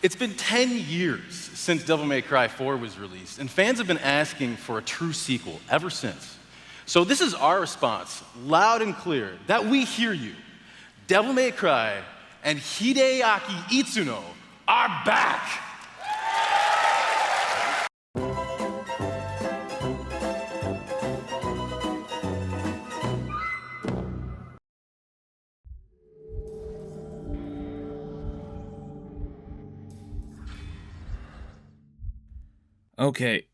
It's been 10 years since Devil May Cry 4 was released, and fans have been asking for a true sequel ever since. So this is our response, loud and clear, that we hear you. Devil May Cry and Hideaki Itsuno are back! Okay,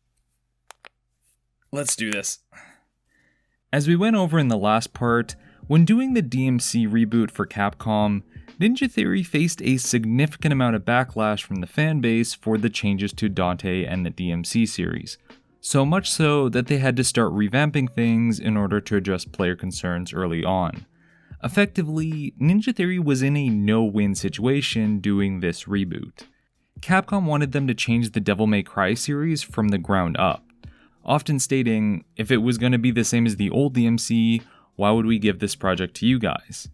let's do this. As we went over in the last part, when doing the DmC reboot for Capcom, Ninja Theory faced a significant amount of backlash from the fanbase for the changes to Dante and the DmC series. So much so that they had to start revamping things in order to address player concerns early on. Effectively, Ninja Theory was in a no-win situation doing this reboot. Capcom wanted them to change the Devil May Cry series from the ground up, often stating, if it was going to be the same as the old DmC, why would we give this project to you guys?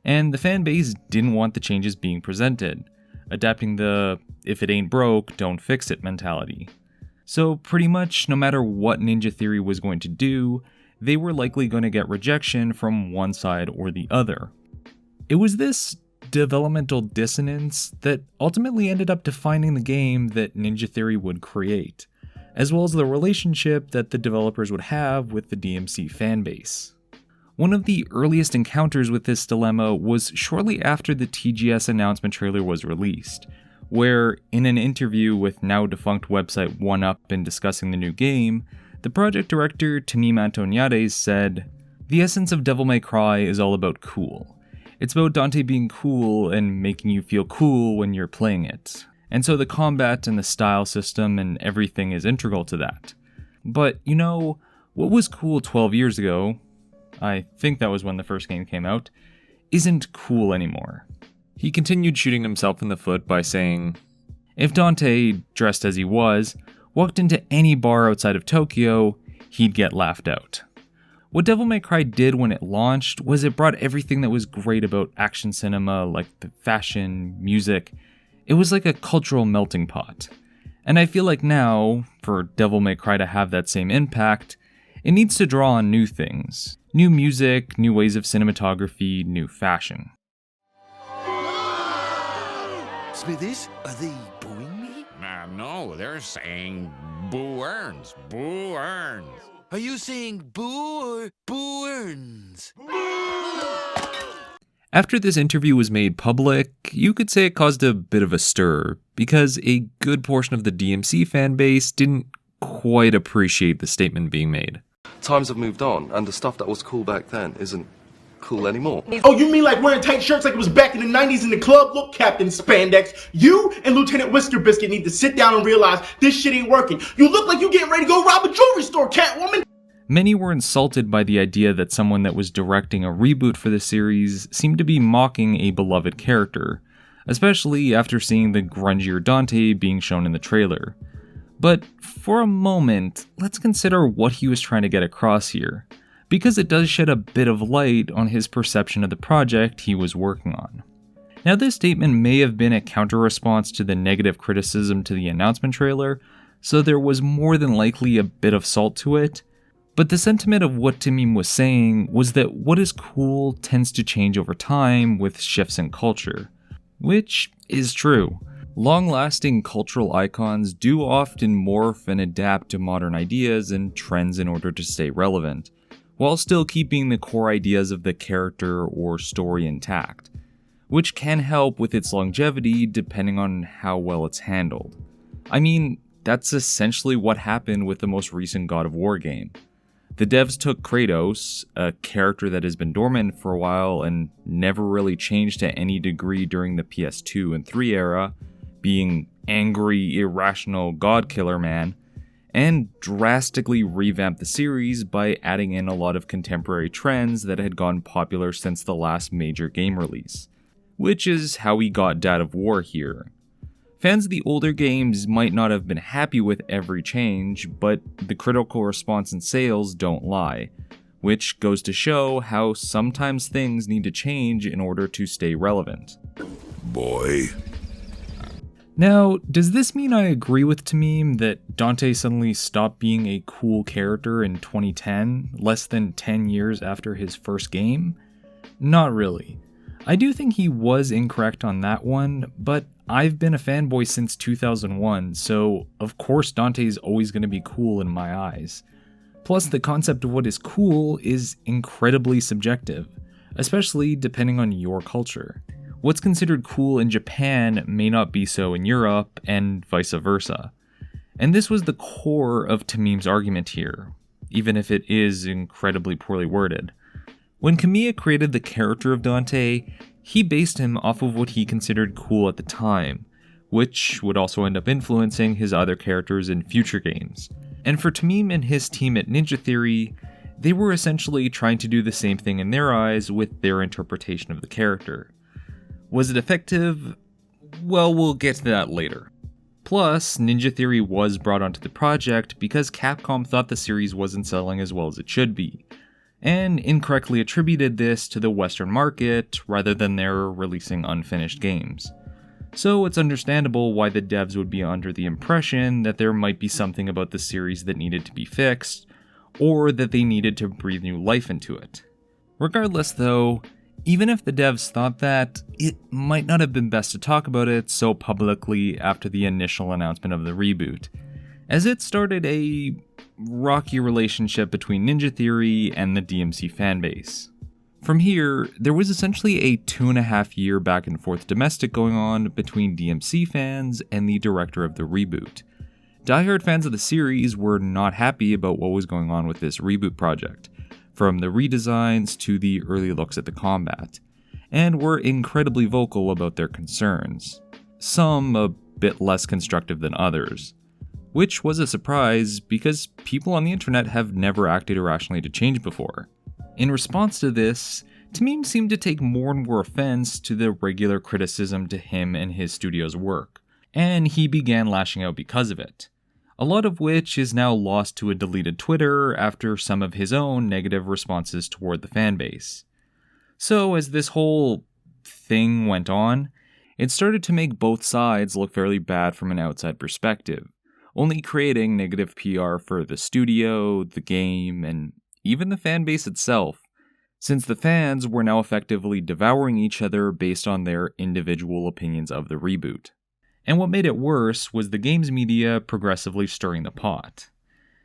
And the fanbase didn't want the changes being presented, adapting the if it ain't broke, don't fix it mentality. So pretty much no matter what Ninja Theory was going to do, they were likely going to get rejection from one side or the other. It was this developmental dissonance that ultimately ended up defining the game that Ninja Theory would create, as well as the relationship that the developers would have with the DmC fanbase. One of the earliest encounters with this dilemma was shortly after the TGS announcement trailer was released, where, in an interview with now defunct website 1UP in discussing the new game, the project director Tanim Antoniades said, "The essence of Devil May Cry is all about cool. It's about Dante being cool and making you feel cool when you're playing it. And so the combat and the style system and everything is integral to that. But, you know, what was cool 12 years ago, I think that was when the first game came out, isn't cool anymore." He continued shooting himself in the foot by saying, "If Dante, dressed as he was, walked into any bar outside of Tokyo, he'd get laughed out." What Devil May Cry did when it launched was it brought everything that was great about action cinema, like the fashion, music. It was like a cultural melting pot. And I feel like now, for Devil May Cry to have that same impact, it needs to draw on new things. New music, new ways of cinematography, new fashion. Smithers, are they booing me? No, they're saying boo earns, boo earns. Are you saying boo or boo earns? After this interview was made public, you could say it caused a bit of a stir, because a good portion of the DmC fanbase didn't quite appreciate the statement being made. Times have moved on, and the stuff that was cool back then isn't cool anymore. Oh, you mean like wearing tight shirts like it was back in the 90s in the club? Look, Captain Spandex, you and Lieutenant Whisker Biscuit need to sit down and realize this shit ain't working. You look like you getting ready to go rob a jewelry store, Catwoman! Many were insulted by the idea that someone that was directing a reboot for the series seemed to be mocking a beloved character, especially after seeing the grungier Dante being shown in the trailer. But for a moment, let's consider what he was trying to get across here, because it does shed a bit of light on his perception of the project he was working on. Now, this statement may have been a counter-response to the negative criticism to the announcement trailer, so there was more than likely a bit of salt to it, but the sentiment of what Tamim was saying was that what is cool tends to change over time with shifts in culture, which is true. Long-lasting cultural icons do often morph and adapt to modern ideas and trends in order to stay relevant, while still keeping the core ideas of the character or story intact, which can help with its longevity depending on how well it's handled. I mean, that's essentially what happened with the most recent God of War game. The devs took Kratos, a character that has been dormant for a while and never really changed to any degree during the PS2 and 3 era, being angry, irrational god killer man, and drastically revamped the series by adding in a lot of contemporary trends that had gone popular since the last major game release, which is how we got God of War here. Fans of the older games might not have been happy with every change, but the critical response and sales don't lie, which goes to show how sometimes things need to change in order to stay relevant. Boy. Now, does this mean I agree with Tamim that Dante suddenly stopped being a cool character in 2010, less than 10 years after his first game? Not really. I do think he was incorrect on that one, but I've been a fanboy since 2001, so of course Dante's always going to be cool in my eyes. Plus, the concept of what is cool is incredibly subjective, especially depending on your culture. What's considered cool in Japan may not be so in Europe, and vice versa. And this was the core of Tamim's argument here, even if it is incredibly poorly worded. When Kamiya created the character of Dante, he based him off of what he considered cool at the time, which would also end up influencing his other characters in future games. And for Tamim and his team at Ninja Theory, they were essentially trying to do the same thing in their eyes with their interpretation of the character. Was it effective? Well, we'll get to that later. Plus, Ninja Theory was brought onto the project because Capcom thought the series wasn't selling as well as it should be, and incorrectly attributed this to the Western market rather than their releasing unfinished games. So it's understandable why the devs would be under the impression that there might be something about the series that needed to be fixed, or that they needed to breathe new life into it. Regardless though, even if the devs thought that, it might not have been best to talk about it so publicly after the initial announcement of the reboot, as it started a rocky relationship between Ninja Theory and the DmC fanbase. From here, there was essentially a 2.5-year back and forth domestic going on between DmC fans and the director of the reboot. Diehard fans of the series were not happy about what was going on with this reboot project, from the redesigns to the early looks at the combat, and were incredibly vocal about their concerns, some a bit less constructive than others, which was a surprise because people on the internet have never acted irrationally to change before. In response to this, Tamim seemed to take more and more offense to the regular criticism to him and his studio's work, and he began lashing out because of it. A lot of which is now lost to a deleted Twitter after some of his own negative responses toward the fanbase. So as this whole thing went on, it started to make both sides look fairly bad from an outside perspective, only creating negative PR for the studio, the game, and even the fanbase itself, since the fans were now effectively devouring each other based on their individual opinions of the reboot. And what made it worse was the games media progressively stirring the pot.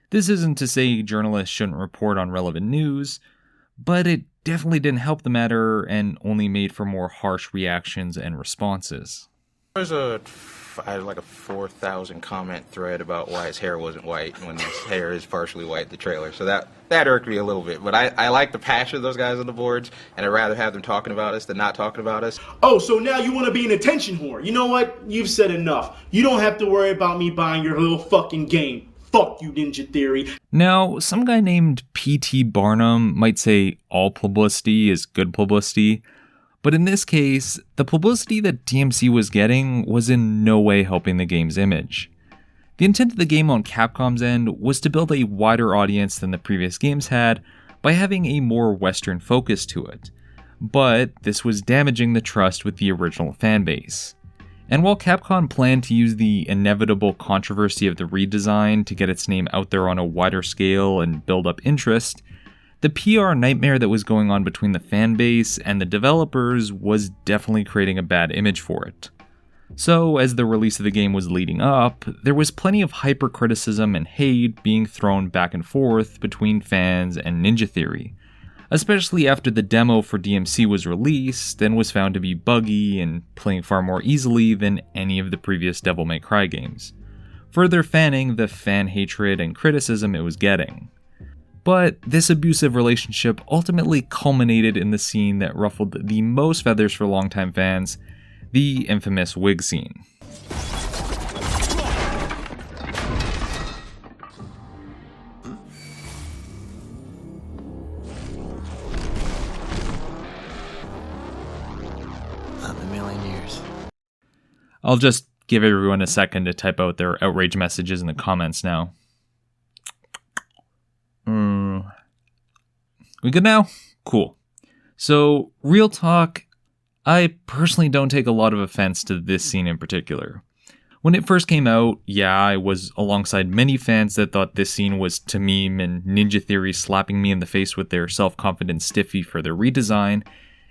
This isn't to say journalists shouldn't report on relevant news, but it definitely didn't help the matter and only made for more harsh reactions and responses. I had like a 4,000 comment thread about why his hair wasn't white when his hair is partially white in the trailer. So that irked me a little bit. But I like the passion of those guys on the boards, and I'd rather have them talking about us than not talking about us. Oh, so now you want to be an attention whore. You know what? You've said enough. You don't have to worry about me buying your little fucking game. Fuck you, Ninja Theory. Now, some guy named P.T. Barnum might say all publicity is good publicity, but in this case, the publicity that DmC was getting was in no way helping the game's image. The intent of the game on Capcom's end was to build a wider audience than the previous games had by having a more Western focus to it, but this was damaging the trust with the original fanbase. And while Capcom planned to use the inevitable controversy of the redesign to get its name out there on a wider scale and build up interest, the PR nightmare that was going on between the fanbase and the developers was definitely creating a bad image for it. So, as the release of the game was leading up, there was plenty of hypercriticism and hate being thrown back and forth between fans and Ninja Theory, especially after the demo for DmC was released and was found to be buggy and playing far more easily than any of the previous Devil May Cry games, further fanning the fan hatred and criticism it was getting. But this abusive relationship ultimately culminated in the scene that ruffled the most feathers for longtime fans, the infamous wig scene. Not in a million years. I'll just give everyone a second to type out their outrage messages in the comments now. We good now? Cool. So, real talk, I personally don't take a lot of offense to this scene in particular. When it first came out, yeah, I was alongside many fans that thought this scene was to meme and Ninja Theory slapping me in the face with their self-confident stiffy for their redesign,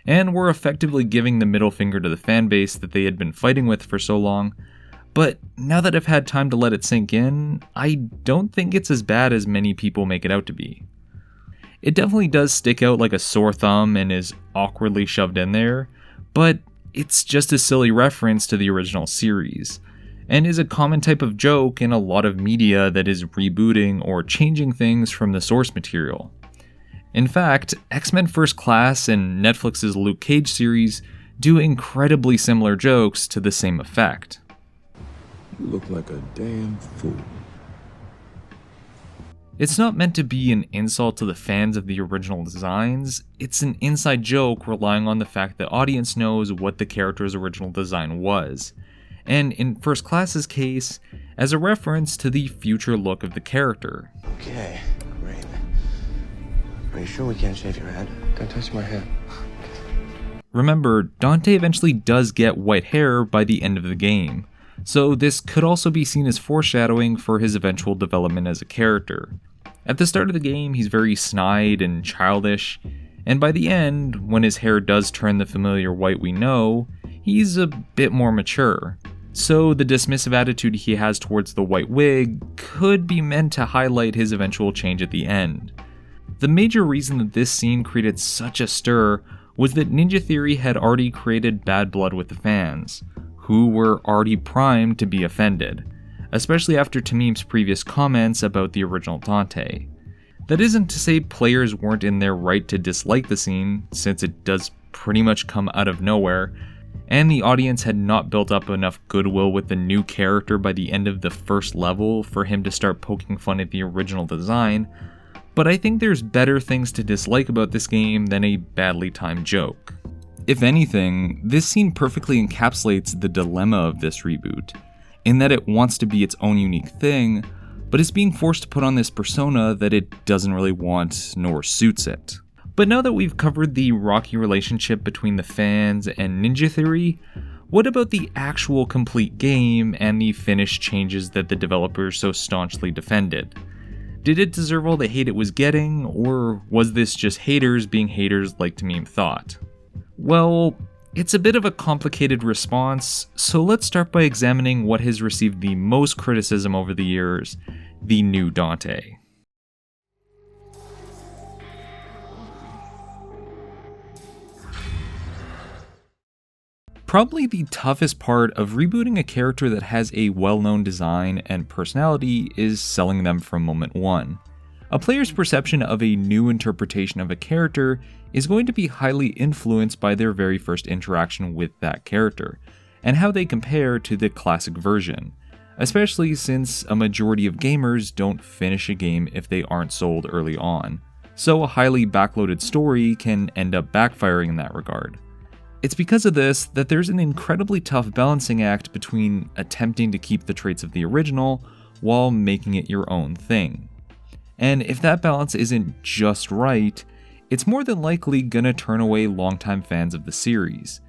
and were effectively giving the middle finger to the fanbase that they had been fighting with for so long. But now that I've had time to let it sink in, I don't think it's as bad as many people make it out to be. It definitely does stick out like a sore thumb and is awkwardly shoved in there, but it's just a silly reference to the original series, and is a common type of joke in a lot of media that is rebooting or changing things from the source material. In fact, X-Men First Class and Netflix's Luke Cage series do incredibly similar jokes to the same effect. You look like a damn fool. It's not meant to be an insult to the fans of the original designs, it's an inside joke relying on the fact that audience knows what the character's original design was, and in First Class's case, as a reference to the future look of the character. Okay, great. Are you sure we can't shave your head? Don't touch my hair. Remember, Dante eventually does get white hair by the end of the game, so this could also be seen as foreshadowing for his eventual development as a character. At the start of the game, he's very snide and childish, and by the end, when his hair does turn the familiar white we know, he's a bit more mature. So the dismissive attitude he has towards the white wig could be meant to highlight his eventual change at the end. The major reason that this scene created such a stir was that Ninja Theory had already created bad blood with the fans, who were already primed to be offended, especially after Tamim's previous comments about the original Dante. That isn't to say players weren't in their right to dislike the scene, since it does pretty much come out of nowhere, and the audience had not built up enough goodwill with the new character by the end of the first level for him to start poking fun at the original design, but I think there's better things to dislike about this game than a badly timed joke. If anything, this scene perfectly encapsulates the dilemma of this reboot, in that it wants to be its own unique thing, but is being forced to put on this persona that it doesn't really want nor suits it. But now that we've covered the rocky relationship between the fans and Ninja Theory, what about the actual complete game and the finished changes that the developers so staunchly defended? Did it deserve all the hate it was getting, or was this just haters being haters like Tamim thought? Well, it's a bit of a complicated response, so let's start by examining what has received the most criticism over the years, the new Dante. Probably the toughest part of rebooting a character that has a well-known design and personality is selling them from moment one. A player's perception of a new interpretation of a character is going to be highly influenced by their very first interaction with that character, and how they compare to the classic version, especially since a majority of gamers don't finish a game if they aren't sold early on, so a highly backloaded story can end up backfiring in that regard. It's because of this that there's an incredibly tough balancing act between attempting to keep the traits of the original while making it your own thing. And if that balance isn't just right, it's more than likely gonna turn away longtime fans of the series.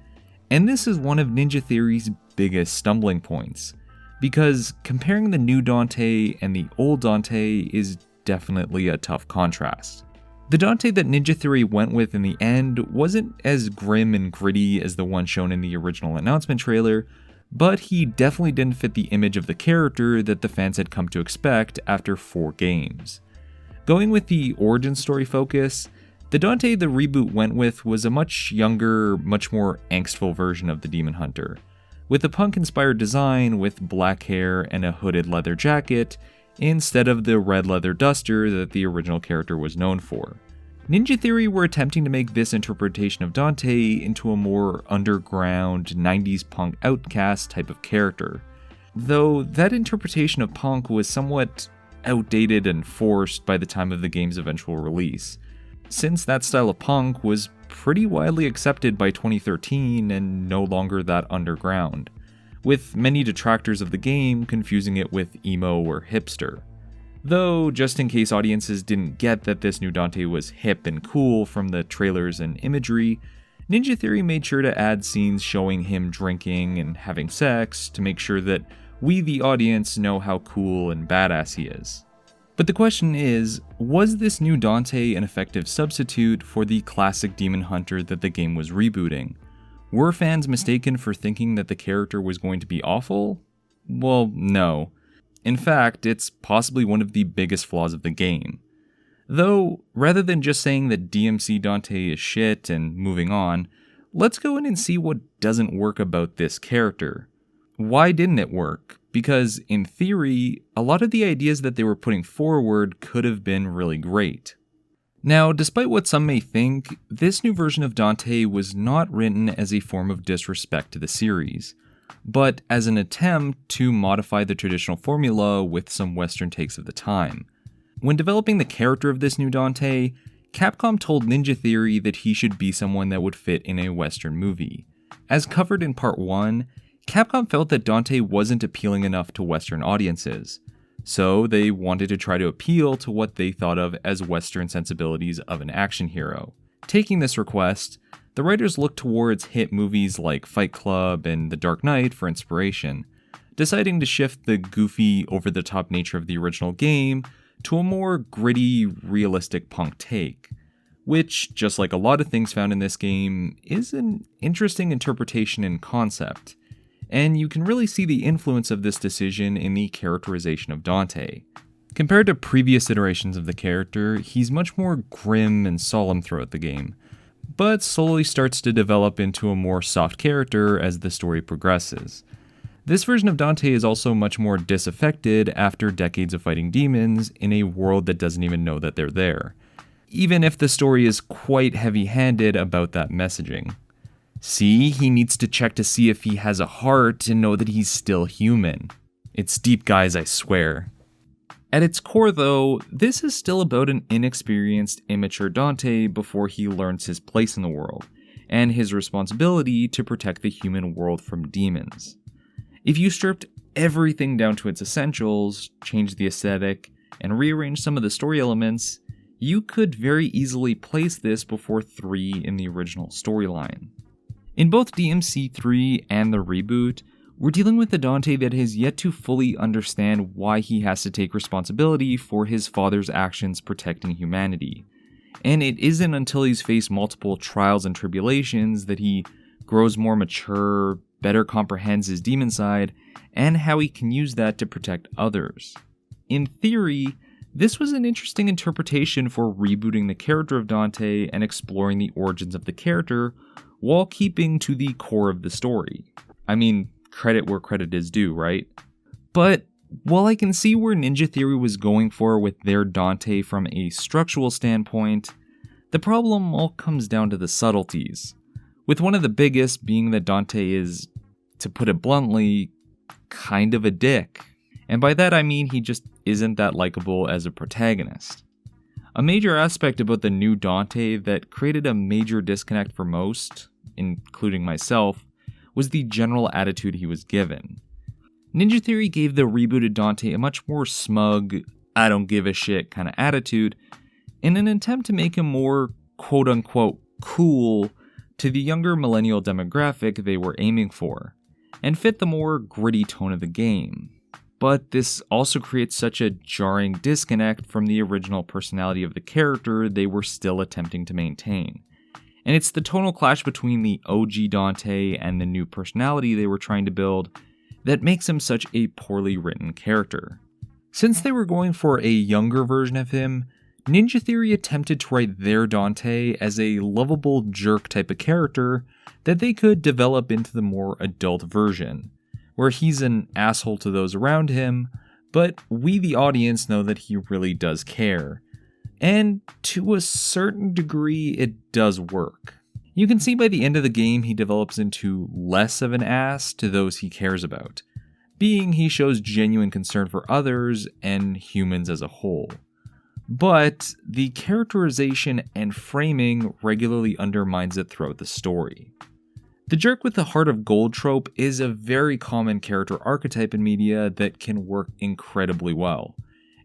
And this is one of Ninja Theory's biggest stumbling points, because comparing the new Dante and the old Dante is definitely a tough contrast. The Dante that Ninja Theory went with in the end wasn't as grim and gritty as the one shown in the original announcement trailer, but he definitely didn't fit the image of the character that the fans had come to expect after 4 games. Going with the origin story focus, the Dante the reboot went with was a much younger, much more angstful version of the Demon Hunter, with a punk-inspired design with black hair and a hooded leather jacket, instead of the red leather duster that the original character was known for. Ninja Theory were attempting to make this interpretation of Dante into a more underground, 90s punk outcast type of character, though that interpretation of punk was somewhat outdated and forced by the time of the game's eventual release, since that style of punk was pretty widely accepted by 2013 and no longer that underground, with many detractors of the game confusing it with emo or hipster. Though, just in case audiences didn't get that this new Dante was hip and cool from the trailers and imagery, Ninja Theory made sure to add scenes showing him drinking and having sex to make sure that we the audience know how cool and badass he is. But the question is, was this new Dante an effective substitute for the classic demon hunter that the game was rebooting? Were fans mistaken for thinking that the character was going to be awful? Well, no. In fact, it's possibly one of the biggest flaws of the game. Though, rather than just saying that DmC Dante is shit and moving on, let's go in and see what doesn't work about this character. Why didn't it work? Because, in theory, a lot of the ideas that they were putting forward could have been really great. Now, despite what some may think, this new version of Dante was not written as a form of disrespect to the series, but as an attempt to modify the traditional formula with some Western takes of the time. When developing the character of this new Dante, Capcom told Ninja Theory that he should be someone that would fit in a Western movie. As covered in Part 1, Capcom felt that Dante wasn't appealing enough to Western audiences, so they wanted to try to appeal to what they thought of as Western sensibilities of an action hero. Taking this request, the writers looked towards hit movies like Fight Club and The Dark Knight for inspiration, deciding to shift the goofy, over-the-top nature of the original game to a more gritty, realistic punk take, which, just like a lot of things found in this game, is an interesting interpretation and concept, and you can really see the influence of this decision in the characterization of Dante. Compared to previous iterations of the character, he's much more grim and solemn throughout the game, but slowly starts to develop into a more soft character as the story progresses. This version of Dante is also much more disaffected after decades of fighting demons in a world that doesn't even know that they're there, even if the story is quite heavy-handed about that messaging. See, he needs to check to see if he has a heart and know that he's still human. It's deep, guys, I swear. At its core, though, this is still about an inexperienced, immature Dante before he learns his place in the world, and his responsibility to protect the human world from demons. If you stripped everything down to its essentials, changed the aesthetic, and rearranged some of the story elements, you could very easily place this before 3 in the original storyline. In both DMC 3 and the reboot, we're dealing with a Dante that has yet to fully understand why he has to take responsibility for his father's actions protecting humanity. And it isn't until he's faced multiple trials and tribulations that he grows more mature, better comprehends his demon side, and how he can use that to protect others. In theory, this was an interesting interpretation for rebooting the character of Dante and exploring the origins of the character while keeping to the core of the story. I mean, credit where credit is due, right? But while I can see where Ninja Theory was going for with their Dante from a structural standpoint, the problem all comes down to the subtleties, with one of the biggest being that Dante is, to put it bluntly, kind of a dick. And by that I mean he just isn't that likable as a protagonist. A major aspect about the new Dante that created a major disconnect for most, including myself, was the general attitude he was given. Ninja Theory gave the rebooted Dante a much more smug, I don't give a shit kind of attitude, in an attempt to make him more quote-unquote cool to the younger millennial demographic they were aiming for, and fit the more gritty tone of the game. But this also creates such a jarring disconnect from the original personality of the character they were still attempting to maintain. And it's the tonal clash between the OG Dante and the new personality they were trying to build that makes him such a poorly written character. Since they were going for a younger version of him, Ninja Theory attempted to write their Dante as a lovable jerk type of character that they could develop into the more adult version, where he's an asshole to those around him, but we the audience know that he really does care. And to a certain degree, it does work. You can see by the end of the game he develops into less of an ass to those he cares about, being he shows genuine concern for others and humans as a whole. But the characterization and framing regularly undermines it throughout the story. The jerk with the heart of gold trope is a very common character archetype in media that can work incredibly well,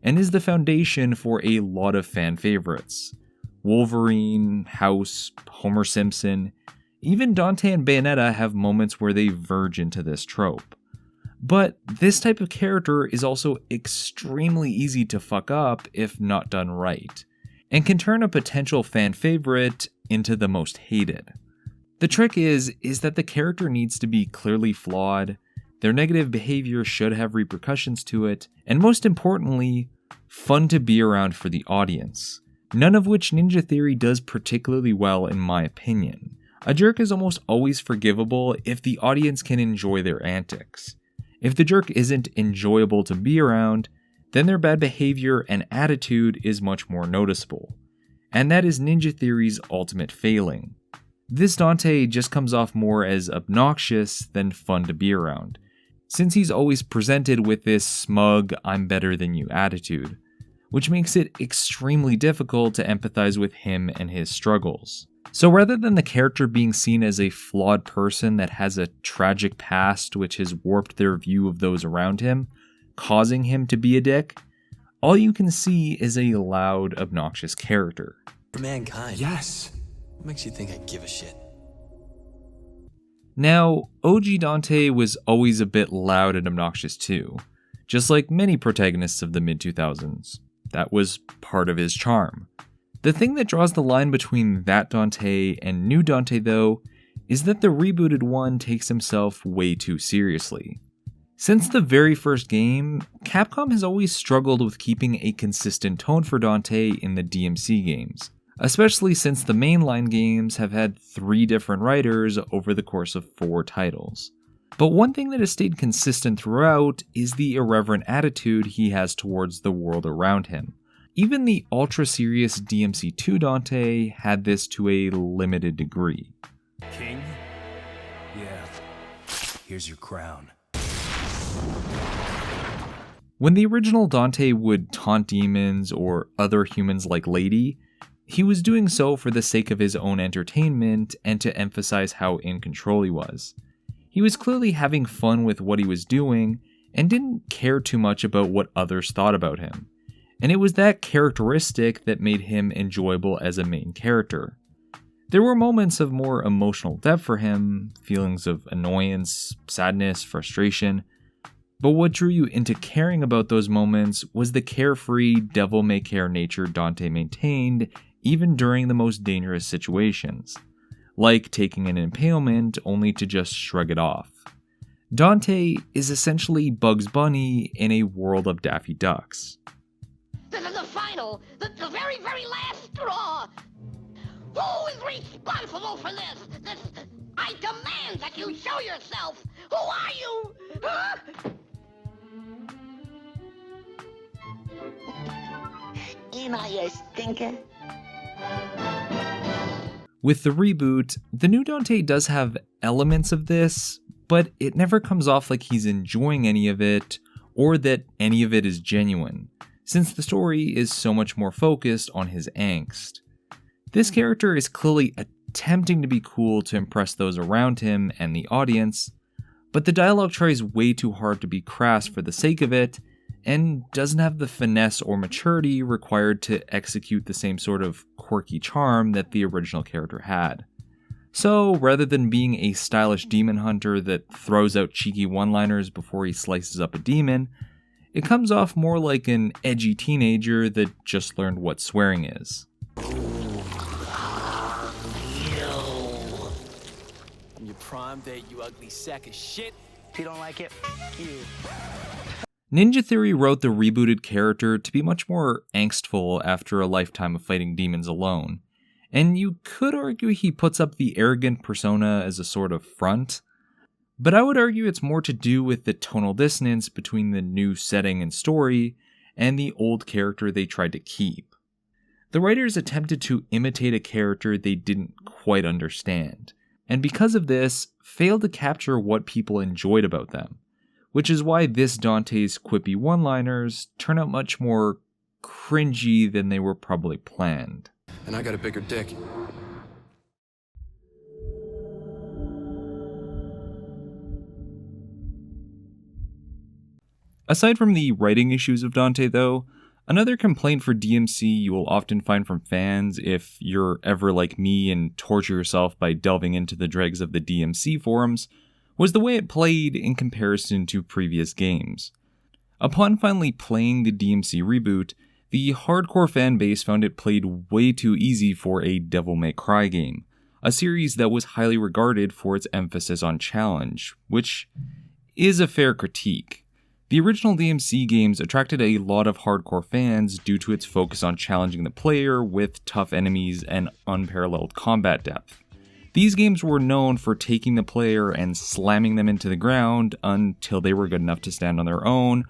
and is the foundation for a lot of fan favorites. Wolverine, House, Homer Simpson, even Dante and Bayonetta have moments where they verge into this trope. But this type of character is also extremely easy to fuck up if not done right, and can turn a potential fan favorite into the most hated. The trick is that the character needs to be clearly flawed, their negative behavior should have repercussions to it, and most importantly, fun to be around for the audience. None of which Ninja Theory does particularly well in my opinion. A jerk is almost always forgivable if the audience can enjoy their antics. If the jerk isn't enjoyable to be around, then their bad behavior and attitude is much more noticeable. And that is Ninja Theory's ultimate failing. This Dante just comes off more as obnoxious than fun to be around, since he's always presented with this smug, I'm better than you attitude, which makes it extremely difficult to empathize with him and his struggles. So rather than the character being seen as a flawed person that has a tragic past which has warped their view of those around him, causing him to be a dick, all you can see is a loud, obnoxious character. For mankind. Yes. What makes you think I give a shit? Now, OG Dante was always a bit loud and obnoxious too, just like many protagonists of the mid-2000s. That was part of his charm. The thing that draws the line between that Dante and new Dante, though, is that the rebooted one takes himself way too seriously. Since the very first game, Capcom has always struggled with keeping a consistent tone for Dante in the DmC games, especially since the mainline games have had 3 different writers over the course of 4 titles. But one thing that has stayed consistent throughout is the irreverent attitude he has towards the world around him. Even the ultra-serious DmC2 Dante had this to a limited degree. King? Yeah. Here's your crown. When the original Dante would taunt demons or other humans like Lady, he was doing so for the sake of his own entertainment and to emphasize how in control he was. He was clearly having fun with what he was doing and didn't care too much about what others thought about him. And it was that characteristic that made him enjoyable as a main character. There were moments of more emotional depth for him, feelings of annoyance, sadness, frustration, but what drew you into caring about those moments was the carefree, devil-may-care nature Dante maintained even during the most dangerous situations, like taking an impalement only to just shrug it off. Dante is essentially Bugs Bunny in a world of Daffy Ducks. This is the final, the very, very last straw. Who is responsible for this? I demand that you show yourself. Who are you? Huh? Am I a stinker? With the reboot, the new Dante does have elements of this, but it never comes off like he's enjoying any of it, or that any of it is genuine, since the story is so much more focused on his angst. This character is clearly attempting to be cool to impress those around him and the audience, but the dialogue tries way too hard to be crass for the sake of it, and doesn't have the finesse or maturity required to execute the same sort of quirky charm that the original character had. So, rather than being a stylish demon hunter that throws out cheeky one-liners before he slices up a demon, it comes off more like an edgy teenager that just learned what swearing is. I'm your prom date, you ugly sack of shit. If you don't like it, you. Ninja Theory wrote the rebooted character to be much more angstful after a lifetime of fighting demons alone, and you could argue he puts up the arrogant persona as a sort of front, but I would argue it's more to do with the tonal dissonance between the new setting and story and the old character they tried to keep. The writers attempted to imitate a character they didn't quite understand, and because of this, failed to capture what people enjoyed about them, which is why this Dante's quippy one-liners turn out much more cringy than they were probably planned. And I got a bigger dick. Aside from the writing issues of Dante, though, another complaint for DmC you will often find from fans if you're ever like me and torture yourself by delving into the dregs of the DmC forums was the way it played in comparison to previous games. Upon finally playing the DmC reboot, the hardcore fan base found it played way too easy for a Devil May Cry game, a series that was highly regarded for its emphasis on challenge, which is a fair critique. The original DmC games attracted a lot of hardcore fans due to its focus on challenging the player with tough enemies and unparalleled combat depth. These games were known for taking the player and slamming them into the ground until they were good enough to stand on their own,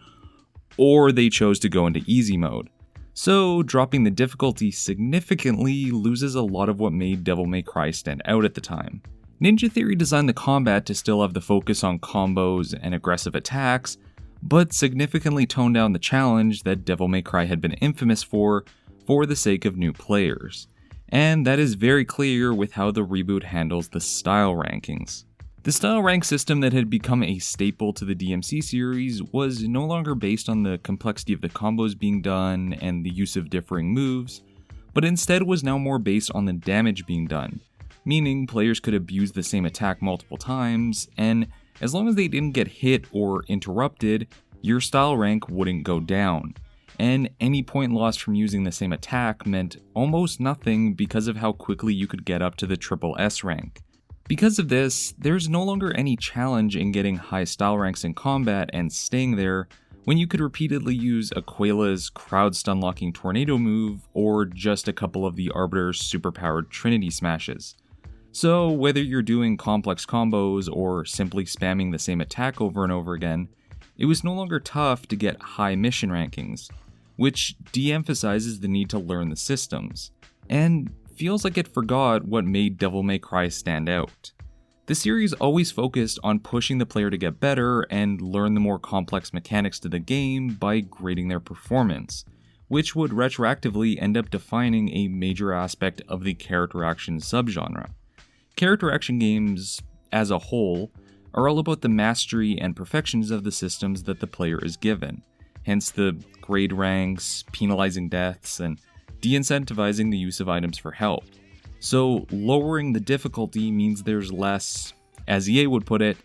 or they chose to go into easy mode. So, dropping the difficulty significantly loses a lot of what made Devil May Cry stand out at the time. Ninja Theory designed the combat to still have the focus on combos and aggressive attacks, but significantly toned down the challenge that Devil May Cry had been infamous for the sake of new players. And that is very clear with how the reboot handles the style rankings. The style rank system that had become a staple to the DmC series was no longer based on the complexity of the combos being done and the use of differing moves, but instead was now more based on the damage being done, meaning players could abuse the same attack multiple times, and as long as they didn't get hit or interrupted, your style rank wouldn't go down, and any point lost from using the same attack meant almost nothing because of how quickly you could get up to the triple S rank. Because of this, there's no longer any challenge in getting high style ranks in combat and staying there when you could repeatedly use Aquela's crowd stun locking tornado move or just a couple of the Arbiter's superpowered Trinity smashes. So whether you're doing complex combos or simply spamming the same attack over and over again, it was no longer tough to get high mission rankings, which de-emphasizes the need to learn the systems, and feels like it forgot what made Devil May Cry stand out. The series always focused on pushing the player to get better and learn the more complex mechanics to the game by grading their performance, which would retroactively end up defining a major aspect of the character action subgenre. Character action games, as a whole, are all about the mastery and perfections of the systems that the player is given, hence the grade ranks, penalizing deaths, and de-incentivizing the use of items for health. So lowering the difficulty means there's less, as EA would put it,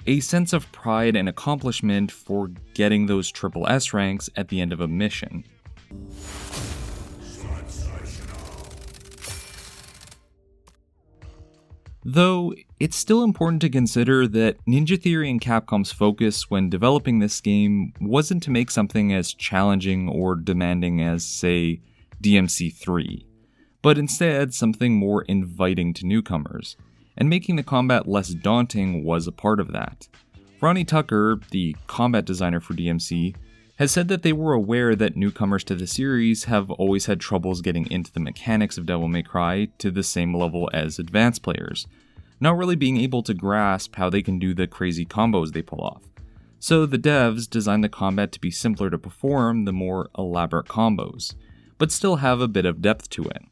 a sense of pride and accomplishment for getting those triple S ranks at the end of a mission. Though, it's still important to consider that Ninja Theory and Capcom's focus when developing this game wasn't to make something as challenging or demanding as, say, DmC 3, but instead something more inviting to newcomers, and making the combat less daunting was a part of that. Ronnie Tucker, the combat designer for DmC, has said that they were aware that newcomers to the series have always had troubles getting into the mechanics of Devil May Cry to the same level as advanced players, not really being able to grasp how they can do the crazy combos they pull off. So the devs designed the combat to be simpler to perform the more elaborate combos, but still have a bit of depth to it.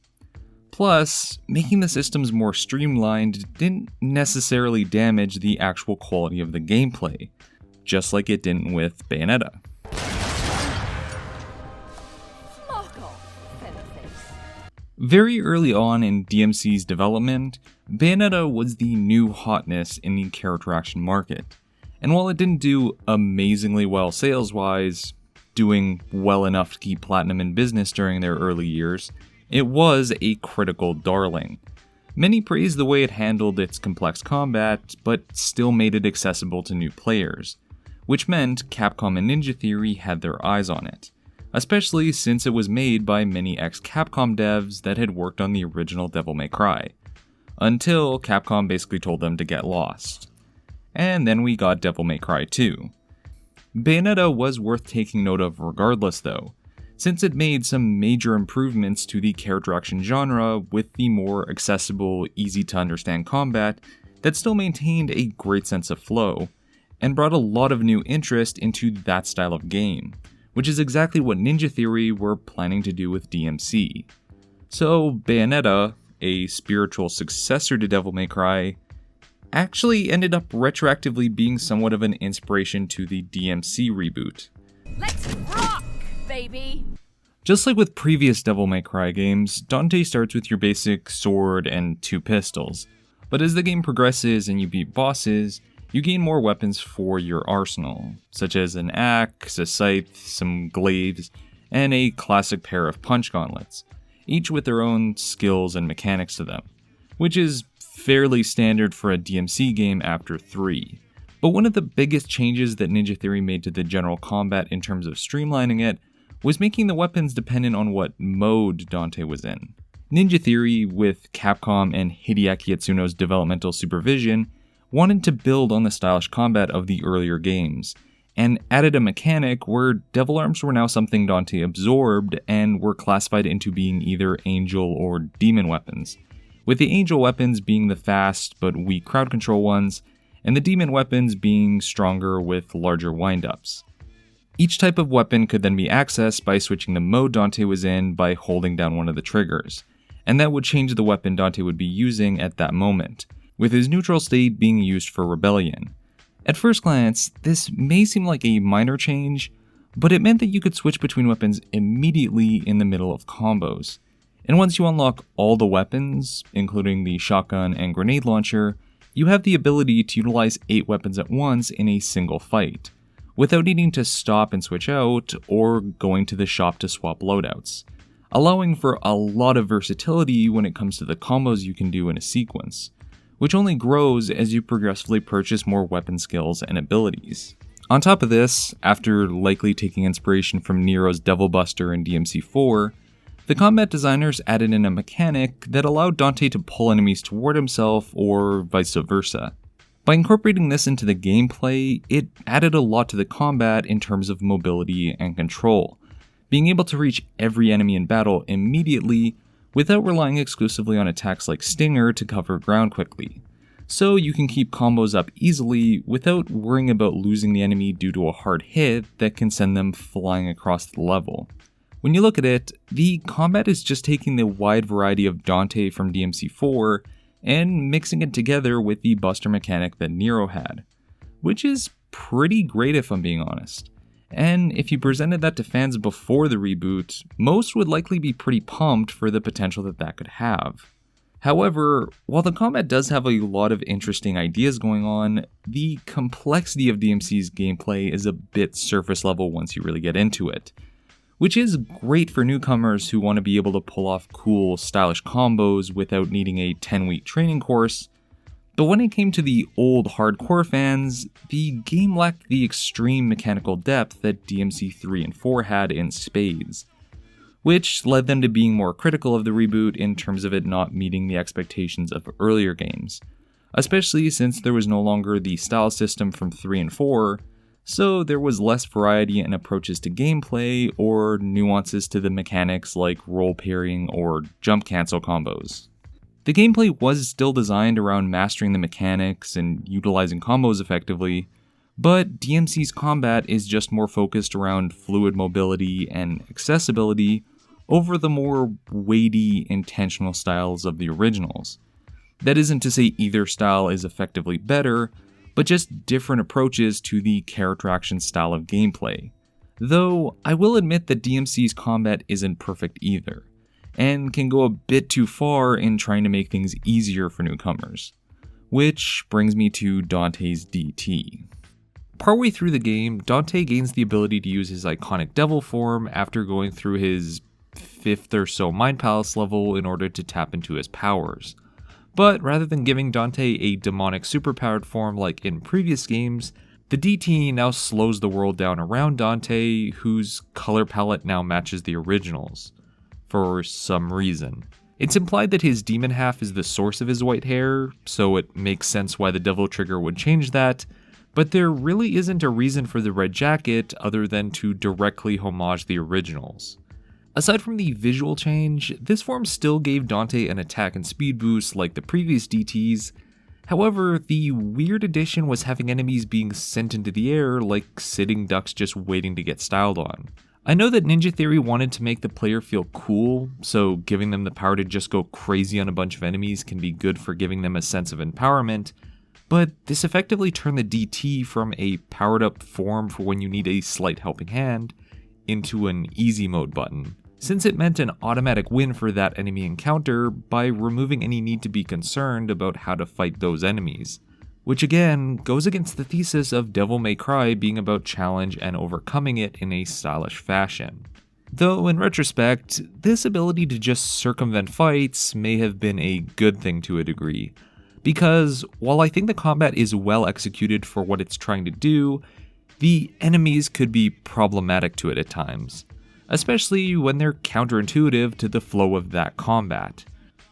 Plus, making the systems more streamlined didn't necessarily damage the actual quality of the gameplay, just like it didn't with Bayonetta. Very early on in DmC's development, Bayonetta was the new hotness in the character action market, and while it didn't do amazingly well sales-wise, doing well enough to keep Platinum in business during their early years, it was a critical darling. Many praised the way it handled its complex combat, but still made it accessible to new players, which meant Capcom and Ninja Theory had their eyes on it, especially since it was made by many ex-Capcom devs that had worked on the original Devil May Cry, until Capcom basically told them to get lost. And then we got Devil May Cry 2. Bayonetta was worth taking note of regardless though, since it made some major improvements to the character action genre with the more accessible, easy to understand combat that still maintained a great sense of flow, and brought a lot of new interest into that style of game, which is exactly what Ninja Theory were planning to do with DmC. So Bayonetta, a spiritual successor to Devil May Cry, actually ended up retroactively being somewhat of an inspiration to the DmC reboot. Let's rock, baby! Just like with previous Devil May Cry games, Dante starts with your basic sword and 2 pistols, but as the game progresses and you beat bosses, you gain more weapons for your arsenal, such as an axe, a scythe, some glaives, and a classic pair of punch gauntlets, each with their own skills and mechanics to them, which is fairly standard for a DMC game after 3. But one of the biggest changes that Ninja Theory made to the general combat in terms of streamlining it was making the weapons dependent on what mode Dante was in. Ninja Theory, with Capcom and Hideaki Itsuno's developmental supervision, wanted to build on the stylish combat of the earlier games, and added a mechanic where Devil Arms were now something Dante absorbed and were classified into being either angel or demon weapons, with the angel weapons being the fast but weak crowd control ones, and the demon weapons being stronger with larger windups. Each type of weapon could then be accessed by switching the mode Dante was in by holding down one of the triggers, and that would change the weapon Dante would be using at that moment, with his neutral state being used for Rebellion. At first glance, this may seem like a minor change, but it meant that you could switch between weapons immediately in the middle of combos. And once you unlock all the weapons, including the shotgun and grenade launcher, you have the ability to utilize 8 weapons at once in a single fight, without needing to stop and switch out or going to the shop to swap loadouts, allowing for a lot of versatility when it comes to the combos you can do in a sequence, which only grows as you progressively purchase more weapon skills and abilities. On top of this, after likely taking inspiration from Nero's Devil Buster in DMC 4, the combat designers added in a mechanic that allowed Dante to pull enemies toward himself or vice versa. By incorporating this into the gameplay, it added a lot to the combat in terms of mobility and control, being able to reach every enemy in battle immediately without relying exclusively on attacks like Stinger to cover ground quickly. So you can keep combos up easily without worrying about losing the enemy due to a hard hit that can send them flying across the level. When you look at it, the combat is just taking the wide variety of Dante from DMC 4 and mixing it together with the Buster mechanic that Nero had, which is pretty great if I'm being honest. And if you presented that to fans before the reboot, most would likely be pretty pumped for the potential that that could have. However, while the combat does have a lot of interesting ideas going on, the complexity of DMC's gameplay is a bit surface level once you really get into it, which is great for newcomers who want to be able to pull off cool, stylish combos without needing a 10-week training course. But when it came to the old hardcore fans, the game lacked the extreme mechanical depth that DMC 3 and 4 had in spades, which led them to being more critical of the reboot in terms of it not meeting the expectations of earlier games, especially since there was no longer the style system from 3 and 4, so there was less variety in approaches to gameplay or nuances to the mechanics like roll parrying or jump cancel combos. The gameplay was still designed around mastering the mechanics and utilizing combos effectively, but DMC's combat is just more focused around fluid mobility and accessibility over the more weighty, intentional styles of the originals. That isn't to say either style is effectively better, but just different approaches to the character action style of gameplay. Though, I will admit that DMC's combat isn't perfect either, and can go a bit too far in trying to make things easier for newcomers. Which brings me to Dante's DT. Partway through the game, Dante gains the ability to use his iconic devil form after going through his 5th or so Mind Palace level in order to tap into his powers. But rather than giving Dante a demonic superpowered form like in previous games, the DT now slows the world down around Dante, whose color palette now matches the originals, for some reason. It's implied that his demon half is the source of his white hair, so it makes sense why the devil trigger would change that, but there really isn't a reason for the red jacket other than to directly homage the originals. Aside from the visual change, this form still gave Dante an attack and speed boost like the previous DTs. However, the weird addition was having enemies being sent into the air like sitting ducks just waiting to get styled on. I know that Ninja Theory wanted to make the player feel cool, so giving them the power to just go crazy on a bunch of enemies can be good for giving them a sense of empowerment, but this effectively turned the DT from a powered up form for when you need a slight helping hand into an easy mode button, since it meant an automatic win for that enemy encounter by removing any need to be concerned about how to fight those enemies, which again goes against the thesis of Devil May Cry being about challenge and overcoming it in a stylish fashion. Though in retrospect, this ability to just circumvent fights may have been a good thing to a degree, because while I think the combat is well executed for what it's trying to do, the enemies could be problematic to it at times, especially when they're counterintuitive to the flow of that combat,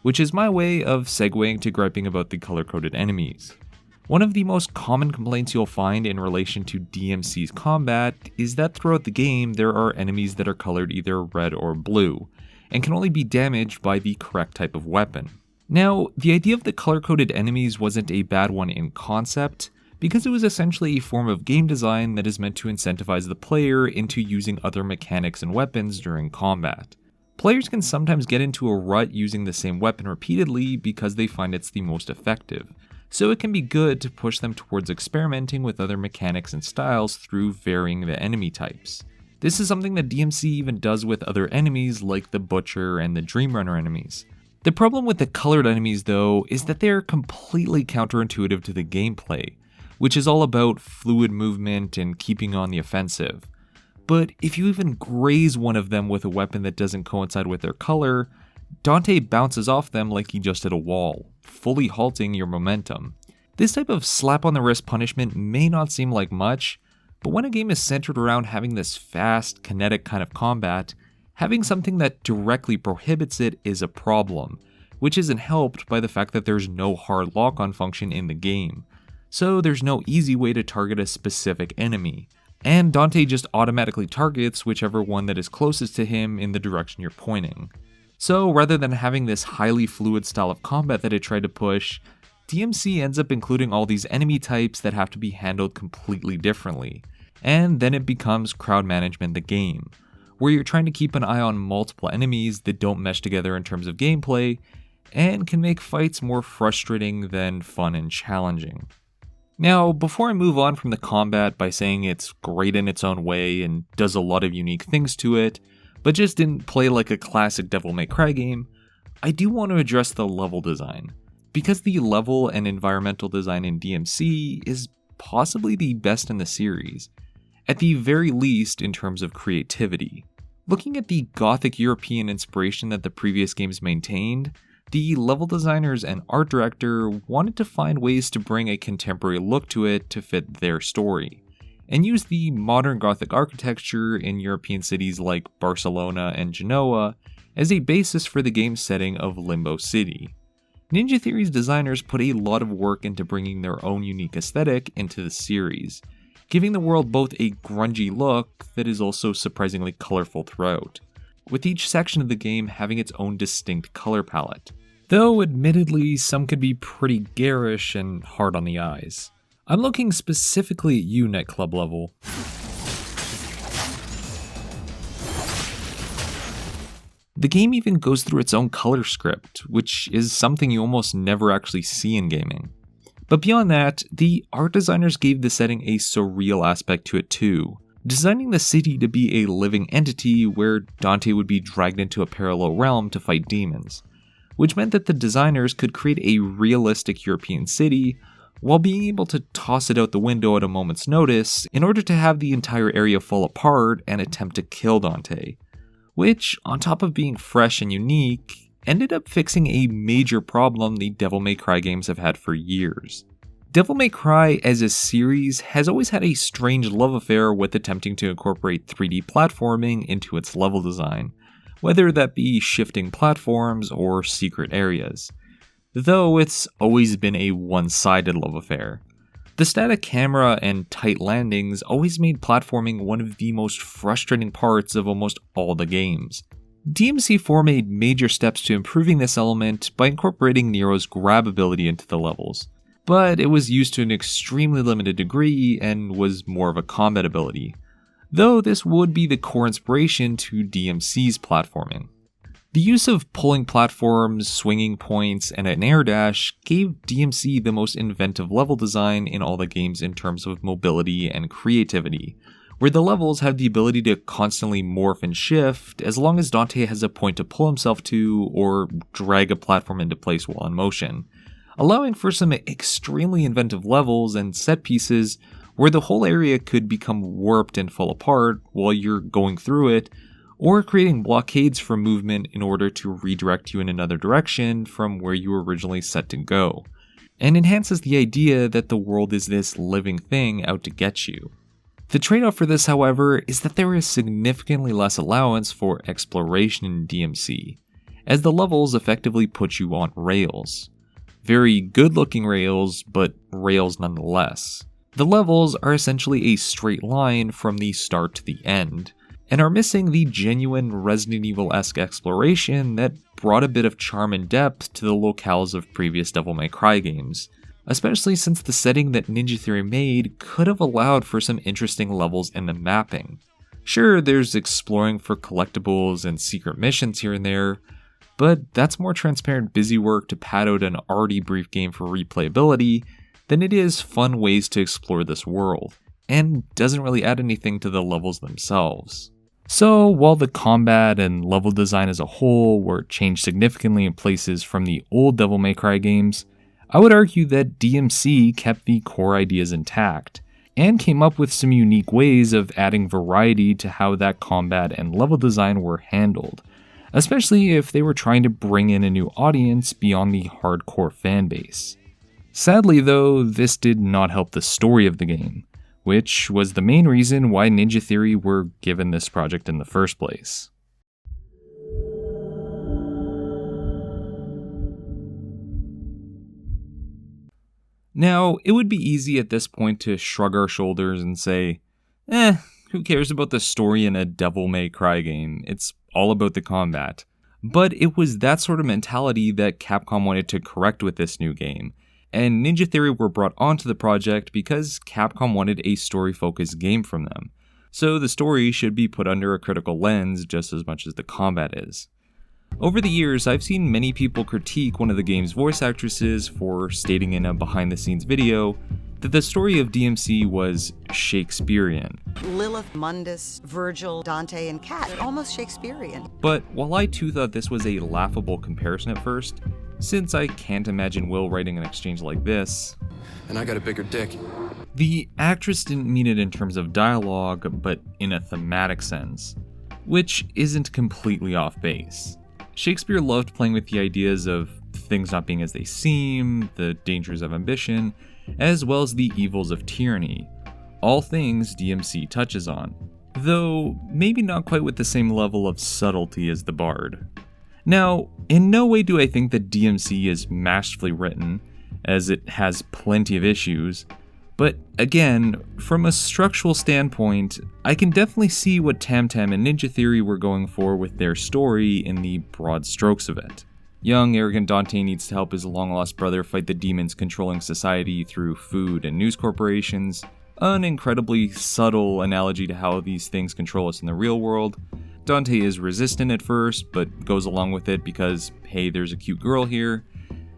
which is my way of segueing to griping about the color-coded enemies. One of the most common complaints you'll find in relation to DMC's combat is that throughout the game there are enemies that are colored either red or blue, and can only be damaged by the correct type of weapon. Now, the idea of the color-coded enemies wasn't a bad one in concept, because it was essentially a form of game design that is meant to incentivize the player into using other mechanics and weapons during combat. Players can sometimes get into a rut using the same weapon repeatedly because they find it's the most effective, so it can be good to push them towards experimenting with other mechanics and styles through varying the enemy types. This is something that DMC even does with other enemies like the Butcher and the Dream Runner enemies. The problem with the colored enemies though is that they're completely counterintuitive to the gameplay, which is all about fluid movement and keeping on the offensive. But if you even graze one of them with a weapon that doesn't coincide with their color, Dante bounces off them like he just hit a wall, fully halting your momentum. This type of slap on the wrist punishment may not seem like much, but when a game is centered around having this fast, kinetic kind of combat, having something that directly prohibits it is a problem, which isn't helped by the fact that there's no hard lock-on function in the game. So there's no easy way to target a specific enemy, and Dante just automatically targets whichever one that is closest to him in the direction you're pointing. So rather than having this highly fluid style of combat that it tried to push, DMC ends up including all these enemy types that have to be handled completely differently, and then it becomes crowd management the game, where you're trying to keep an eye on multiple enemies that don't mesh together in terms of gameplay, and can make fights more frustrating than fun and challenging. Now, before I move on from the combat by saying it's great in its own way and does a lot of unique things to it, but just didn't play like a classic Devil May Cry game, I do want to address the level design, because the level and environmental design in DMC is possibly the best in the series, at the very least in terms of creativity. Looking at the Gothic European inspiration that the previous games maintained, the level designers and art director wanted to find ways to bring a contemporary look to it to fit their story, and use the modern Gothic architecture in European cities like Barcelona and Genoa as a basis for the game's setting of Limbo City. Ninja Theory's designers put a lot of work into bringing their own unique aesthetic into the series, giving the world both a grungy look that is also surprisingly colorful throughout, with each section of the game having its own distinct color palette. Though admittedly some could be pretty garish and hard on the eyes. I'm looking specifically at you, Nightclub Level. The game even goes through its own color script, which is something you almost never actually see in gaming. But beyond that, the art designers gave the setting a surreal aspect to it too, designing the city to be a living entity where Dante would be dragged into a parallel realm to fight demons, which meant that the designers could create a realistic European city while being able to toss it out the window at a moment's notice in order to have the entire area fall apart and attempt to kill Dante, which, on top of being fresh and unique, ended up fixing a major problem the Devil May Cry games have had for years. Devil May Cry as a series has always had a strange love affair with attempting to incorporate 3D platforming into its level design, whether that be shifting platforms or secret areas, though it's always been a one-sided love affair. The static camera and tight landings always made platforming one of the most frustrating parts of almost all the games. DMC4 made major steps to improving this element by incorporating Nero's grab ability into the levels, but it was used to an extremely limited degree and was more of a combat ability, though this would be the core inspiration to DMC's platforming. The use of pulling platforms, swinging points, and an air dash gave DMC the most inventive level design in all the games in terms of mobility and creativity, where the levels have the ability to constantly morph and shift as long as Dante has a point to pull himself to or drag a platform into place while in motion, allowing for some extremely inventive levels and set pieces where the whole area could become warped and fall apart while you're going through it, or creating blockades for movement in order to redirect you in another direction from where you were originally set to go, and enhances the idea that the world is this living thing out to get you. The trade-off for this, however, is that there is significantly less allowance for exploration in DMC, as the levels effectively put you on rails. Very good-looking rails, but rails nonetheless. The levels are essentially a straight line from the start to the end, and are missing the genuine Resident Evil-esque exploration that brought a bit of charm and depth to the locales of previous Devil May Cry games, especially since the setting that Ninja Theory made could have allowed for some interesting levels in the mapping. Sure, there's exploring for collectibles and secret missions here and there, but that's more transparent busy work to pad out an already brief game for replayability than it is fun ways to explore this world, and doesn't really add anything to the levels themselves. So, while the combat and level design as a whole were changed significantly in places from the old Devil May Cry games, I would argue that DmC kept the core ideas intact, and came up with some unique ways of adding variety to how that combat and level design were handled, especially if they were trying to bring in a new audience beyond the hardcore fanbase. Sadly though, this did not help the story of the game, which was the main reason why Ninja Theory were given this project in the first place. Now, it would be easy at this point to shrug our shoulders and say, who cares about the story in a Devil May Cry game? It's all about the combat. But it was that sort of mentality that Capcom wanted to correct with this new game, and Ninja Theory were brought onto the project because Capcom wanted a story-focused game from them, so the story should be put under a critical lens just as much as the combat is. Over the years, I've seen many people critique one of the game's voice actresses for stating in a behind-the-scenes video that the story of DmC was Shakespearean. Lilith, Mundus, Virgil, Dante, and Cat, almost Shakespearean. But while I too thought this was a laughable comparison at first, since I can't imagine Will writing an exchange like this, and I got a bigger dick. The actress didn't mean it in terms of dialogue, but in a thematic sense, which isn't completely off base. Shakespeare loved playing with the ideas of things not being as they seem, the dangers of ambition, as well as the evils of tyranny, all things DmC touches on, though maybe not quite with the same level of subtlety as the Bard. Now, in no way do I think that DmC is masterfully written, as it has plenty of issues, but again, from a structural standpoint, I can definitely see what Tam and Ninja Theory were going for with their story in the broad strokes of it. Young, arrogant Dante needs to help his long-lost brother fight the demons controlling society through food and news corporations, an incredibly subtle analogy to how these things control us in the real world. Dante is resistant at first, but goes along with it because, hey, there's a cute girl here.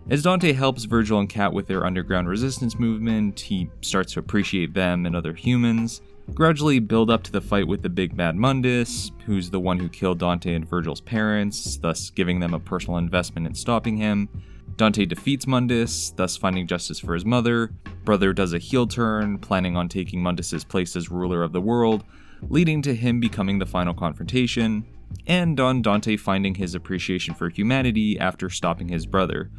As Dante helps Virgil and Cat with their underground resistance movement, he starts to appreciate them and other humans, gradually build up to the fight with the big bad Mundus, who's the one who killed Dante and Virgil's parents, thus giving them a personal investment in stopping him. Dante defeats Mundus, thus finding justice for his mother. Brother does a heel turn, planning on taking Mundus's place as ruler of the world, leading to him becoming the final confrontation, and on Dante finding his appreciation for humanity after stopping his brother,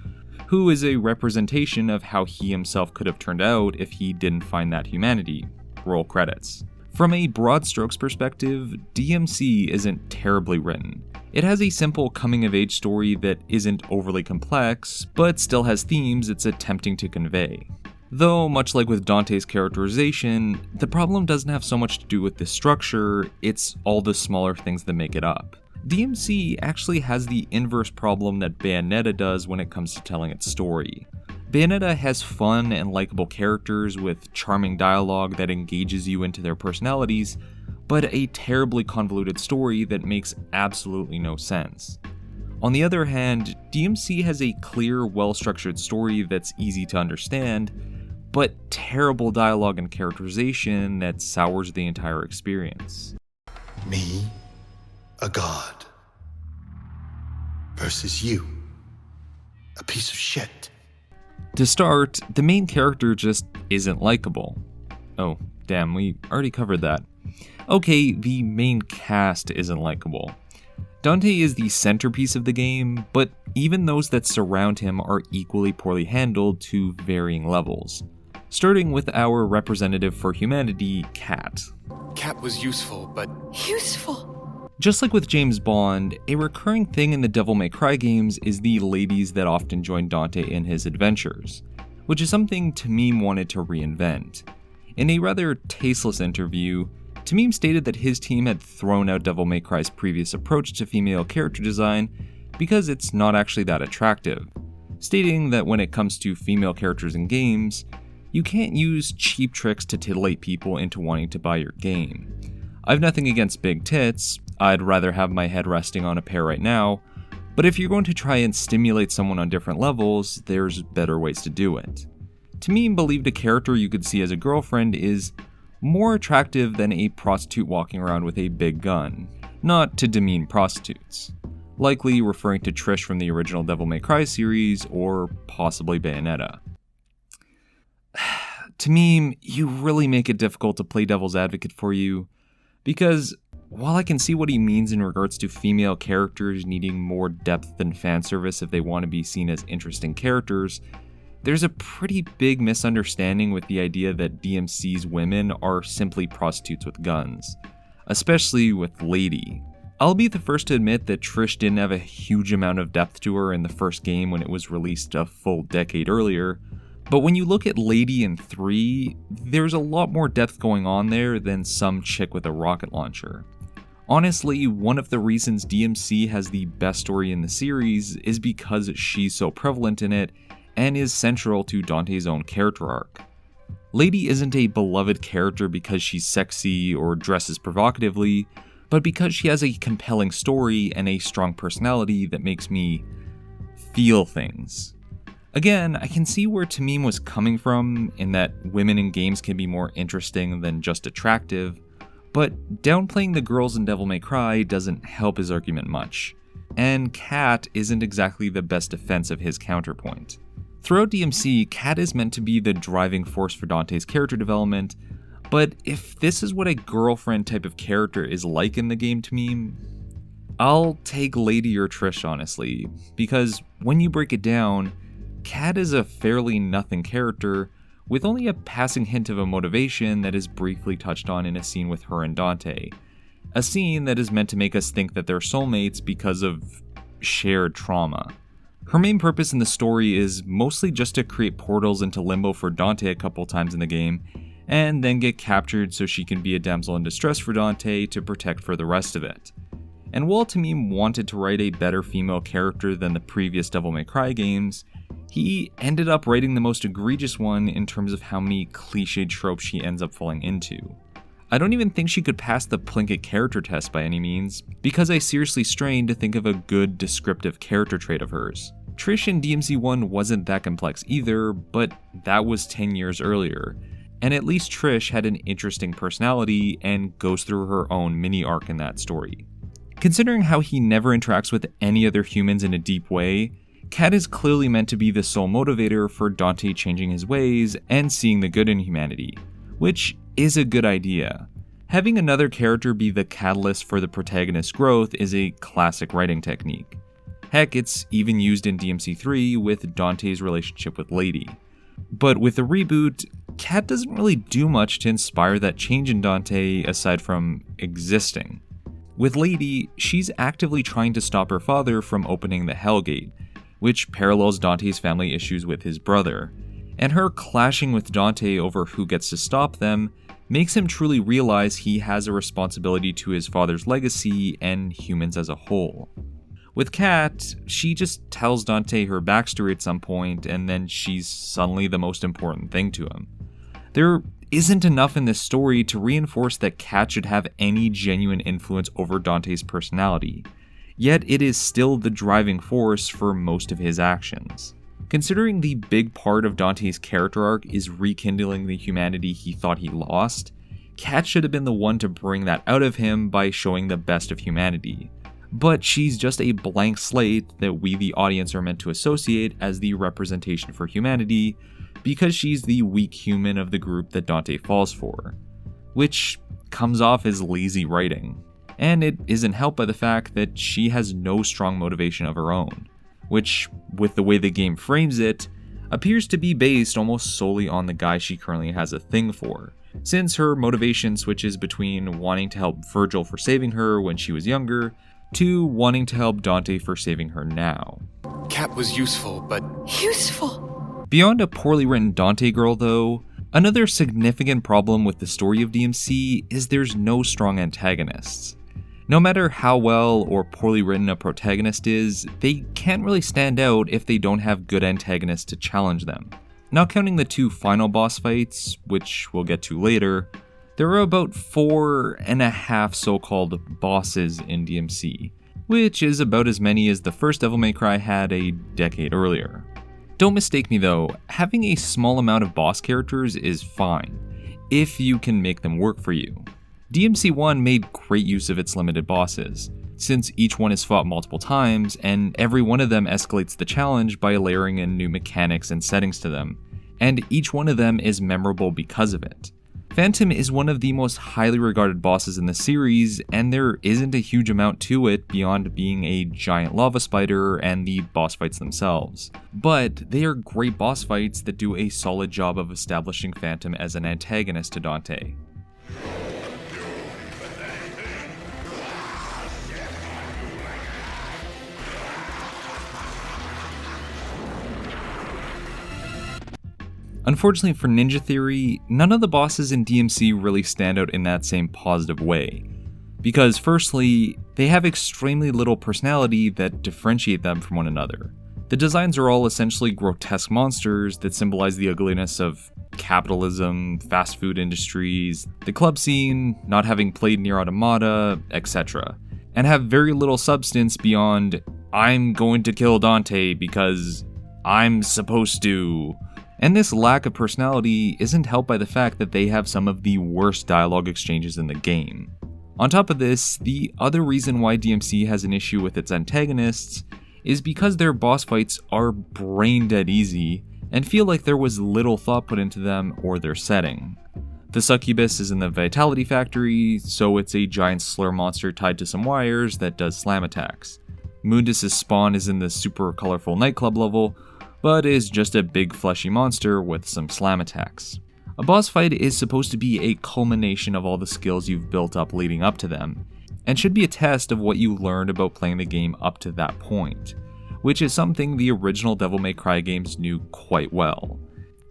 who is a representation of how he himself could have turned out if he didn't find that humanity. Roll credits. From a broad strokes perspective, DmC isn't terribly written. It has a simple coming-of-age story that isn't overly complex, but still has themes it's attempting to convey. Though, much like with Dante's characterization, the problem doesn't have so much to do with the structure, it's all the smaller things that make it up. DmC actually has the inverse problem that Bayonetta does when it comes to telling its story. Bayonetta has fun and likable characters with charming dialogue that engages you into their personalities, but a terribly convoluted story that makes absolutely no sense. On the other hand, DmC has a clear, well-structured story that's easy to understand, but terrible dialogue and characterization that sours the entire experience. Me, a god, versus you, a piece of shit. To start, the main character just isn't likable. Oh, damn, we already covered that. Okay, the main cast isn't likable. Dante is the centerpiece of the game, but even those that surround him are equally poorly handled to varying levels. Starting with our representative for humanity, Kat. Kat was useful, but... Useful? Just like with James Bond, a recurring thing in the Devil May Cry games is the ladies that often join Dante in his adventures, which is something Tamim wanted to reinvent. In a rather tasteless interview, Tamim stated that his team had thrown out Devil May Cry's previous approach to female character design because it's not actually that attractive, stating that when it comes to female characters in games, you can't use cheap tricks to titillate people into wanting to buy your game. I've nothing against big tits, I'd rather have my head resting on a pair right now, but if you're going to try and stimulate someone on different levels, there's better ways to do it. Tamim believed a character you could see as a girlfriend is more attractive than a prostitute walking around with a big gun, not to demean prostitutes, likely referring to Trish from the original Devil May Cry series or possibly Bayonetta. Tamim, you really make it difficult to play devil's advocate for you, because while I can see what he means in regards to female characters needing more depth than fan service if they want to be seen as interesting characters, there's a pretty big misunderstanding with the idea that DMC's women are simply prostitutes with guns, especially with Lady. I'll be the first to admit that Trish didn't have a huge amount of depth to her in the first game when it was released a full decade earlier, but when you look at Lady in 3, there's a lot more depth going on there than some chick with a rocket launcher. Honestly, one of the reasons DMC has the best story in the series is because she's so prevalent in it and is central to Dante's own character arc. Lady isn't a beloved character because she's sexy or dresses provocatively, but because she has a compelling story and a strong personality that makes me feel things. Again, I can see where Tamim was coming from in that women in games can be more interesting than just attractive, but downplaying the girls in Devil May Cry doesn't help his argument much, and Kat isn't exactly the best defense of his counterpoint. Throughout DMC, Kat is meant to be the driving force for Dante's character development, but if this is what a girlfriend type of character is like in the game Tamim, I'll take Lady or Trish honestly, because when you break it down, Kat is a fairly nothing character with only a passing hint of a motivation that is briefly touched on in a scene with her and Dante. A scene that is meant to make us think that they're soulmates because of shared trauma. Her main purpose in the story is mostly just to create portals into limbo for Dante a couple times in the game, and then get captured so she can be a damsel in distress for Dante to protect for the rest of it. And while Tamim wanted to write a better female character than the previous Devil May Cry games, he ended up writing the most egregious one in terms of how many cliched tropes she ends up falling into. I don't even think she could pass the Plinkett character test by any means, because I seriously strained to think of a good descriptive character trait of hers. Trish in DMC 1 wasn't that complex either, but that was 10 years earlier, and at least Trish had an interesting personality and goes through her own mini arc in that story. Considering how he never interacts with any other humans in a deep way, Kat is clearly meant to be the sole motivator for Dante changing his ways and seeing the good in humanity, which is a good idea. Having another character be the catalyst for the protagonist's growth is a classic writing technique. Heck, it's even used in DMC 3 with Dante's relationship with Lady. But with the reboot, Kat doesn't really do much to inspire that change in Dante aside from existing. With Lady, she's actively trying to stop her father from opening the Hellgate, which parallels Dante's family issues with his brother, and her clashing with Dante over who gets to stop them makes him truly realize he has a responsibility to his father's legacy and humans as a whole. With Kat, she just tells Dante her backstory at some point, and then she's suddenly the most important thing to him. There isn't enough in this story to reinforce that Kat should have any genuine influence over Dante's personality, yet it is still the driving force for most of his actions. Considering the big part of Dante's character arc is rekindling the humanity he thought he lost, Kat should have been the one to bring that out of him by showing the best of humanity. but she's just a blank slate that we, the audience, are meant to associate as the representation for humanity because she's the weak human of the group that Dante falls for, which comes off as lazy writing. And it isn't helped by the fact that she has no strong motivation of her own, which, with the way the game frames it, appears to be based almost solely on the guy she currently has a thing for, since her motivation switches between wanting to help Virgil for saving her when she was younger, to wanting to help Dante for saving her now. Cap was useful, but... Useful? Beyond a poorly written Dante girl, though, another significant problem with the story of DmC is there's no strong antagonists. No matter how well or poorly written a protagonist is, they can't really stand out if they don't have good antagonists to challenge them. Not counting the 2 final boss fights, which we'll get to later, there are about 4.5 so-called bosses in DmC, which is about as many as the first Devil May Cry had a decade earlier. Don't mistake me though, having a small amount of boss characters is fine, if you can make them work for you. DmC 1 made great use of its limited bosses, since each one is fought multiple times, and every one of them escalates the challenge by layering in new mechanics and settings to them, and each one of them is memorable because of it. Phantom is one of the most highly regarded bosses in the series, and there isn't a huge amount to it beyond being a giant lava spider and the boss fights themselves. But they are great boss fights that do a solid job of establishing Phantom as an antagonist to Dante. Unfortunately for Ninja Theory, none of the bosses in DmC really stand out in that same positive way. Because firstly, they have extremely little personality that differentiate them from one another. The designs are all essentially grotesque monsters that symbolize the ugliness of capitalism, fast food industries, the club scene, not having played Nier Automata, etc. And have very little substance beyond, I'm going to kill Dante because I'm supposed to. And this lack of personality isn't helped by the fact that they have some of the worst dialogue exchanges in the game. On top of this, the other reason why DmC has an issue with its antagonists is because their boss fights are brain dead easy and feel like there was little thought put into them or their setting. The succubus is in the Vitality Factory, so it's a giant slur monster tied to some wires that does slam attacks. Mundus' spawn is in the super colorful nightclub level, but is just a big fleshy monster with some slam attacks. A boss fight is supposed to be a culmination of all the skills you've built up leading up to them, and should be a test of what you learned about playing the game up to that point, which is something the original Devil May Cry games knew quite well.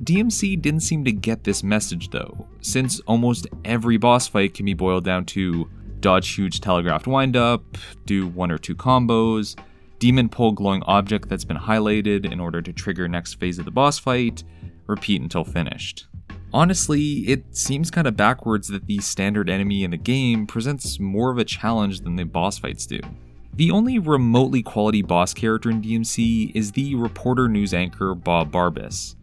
DmC didn't seem to get this message though, since almost every boss fight can be boiled down to dodge huge telegraphed windup, do 1 or 2 combos, demon pull glowing object that's been highlighted in order to trigger next phase of the boss fight, repeat until finished. Honestly, it seems kinda backwards that the standard enemy in the game presents more of a challenge than the boss fights do. The only remotely quality boss character in DmC is the reporter news anchor Bob Barbas.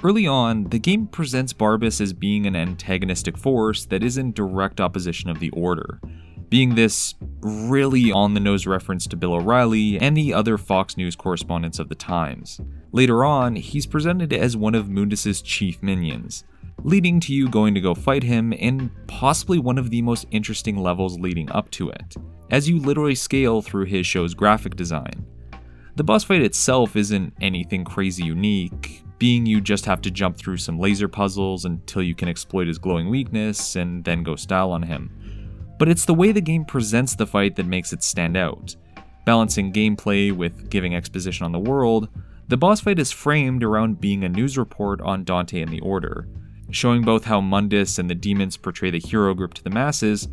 Early on, the game presents Barbas as being an antagonistic force that is in direct opposition of the Order, being this really on-the-nose reference to Bill O'Reilly and the other Fox News correspondents of the times. Later on, he's presented as one of Mundus' chief minions, leading to you going to go fight him in possibly one of the most interesting levels leading up to it, as you literally scale through his show's graphic design. The boss fight itself isn't anything crazy unique, being you just have to jump through some laser puzzles until you can exploit his glowing weakness and then go style on him. But it's the way the game presents the fight that makes it stand out. Balancing gameplay with giving exposition on the world, the boss fight is framed around being a news report on Dante and the Order, showing both how Mundus and the demons portray the hero group to the masses,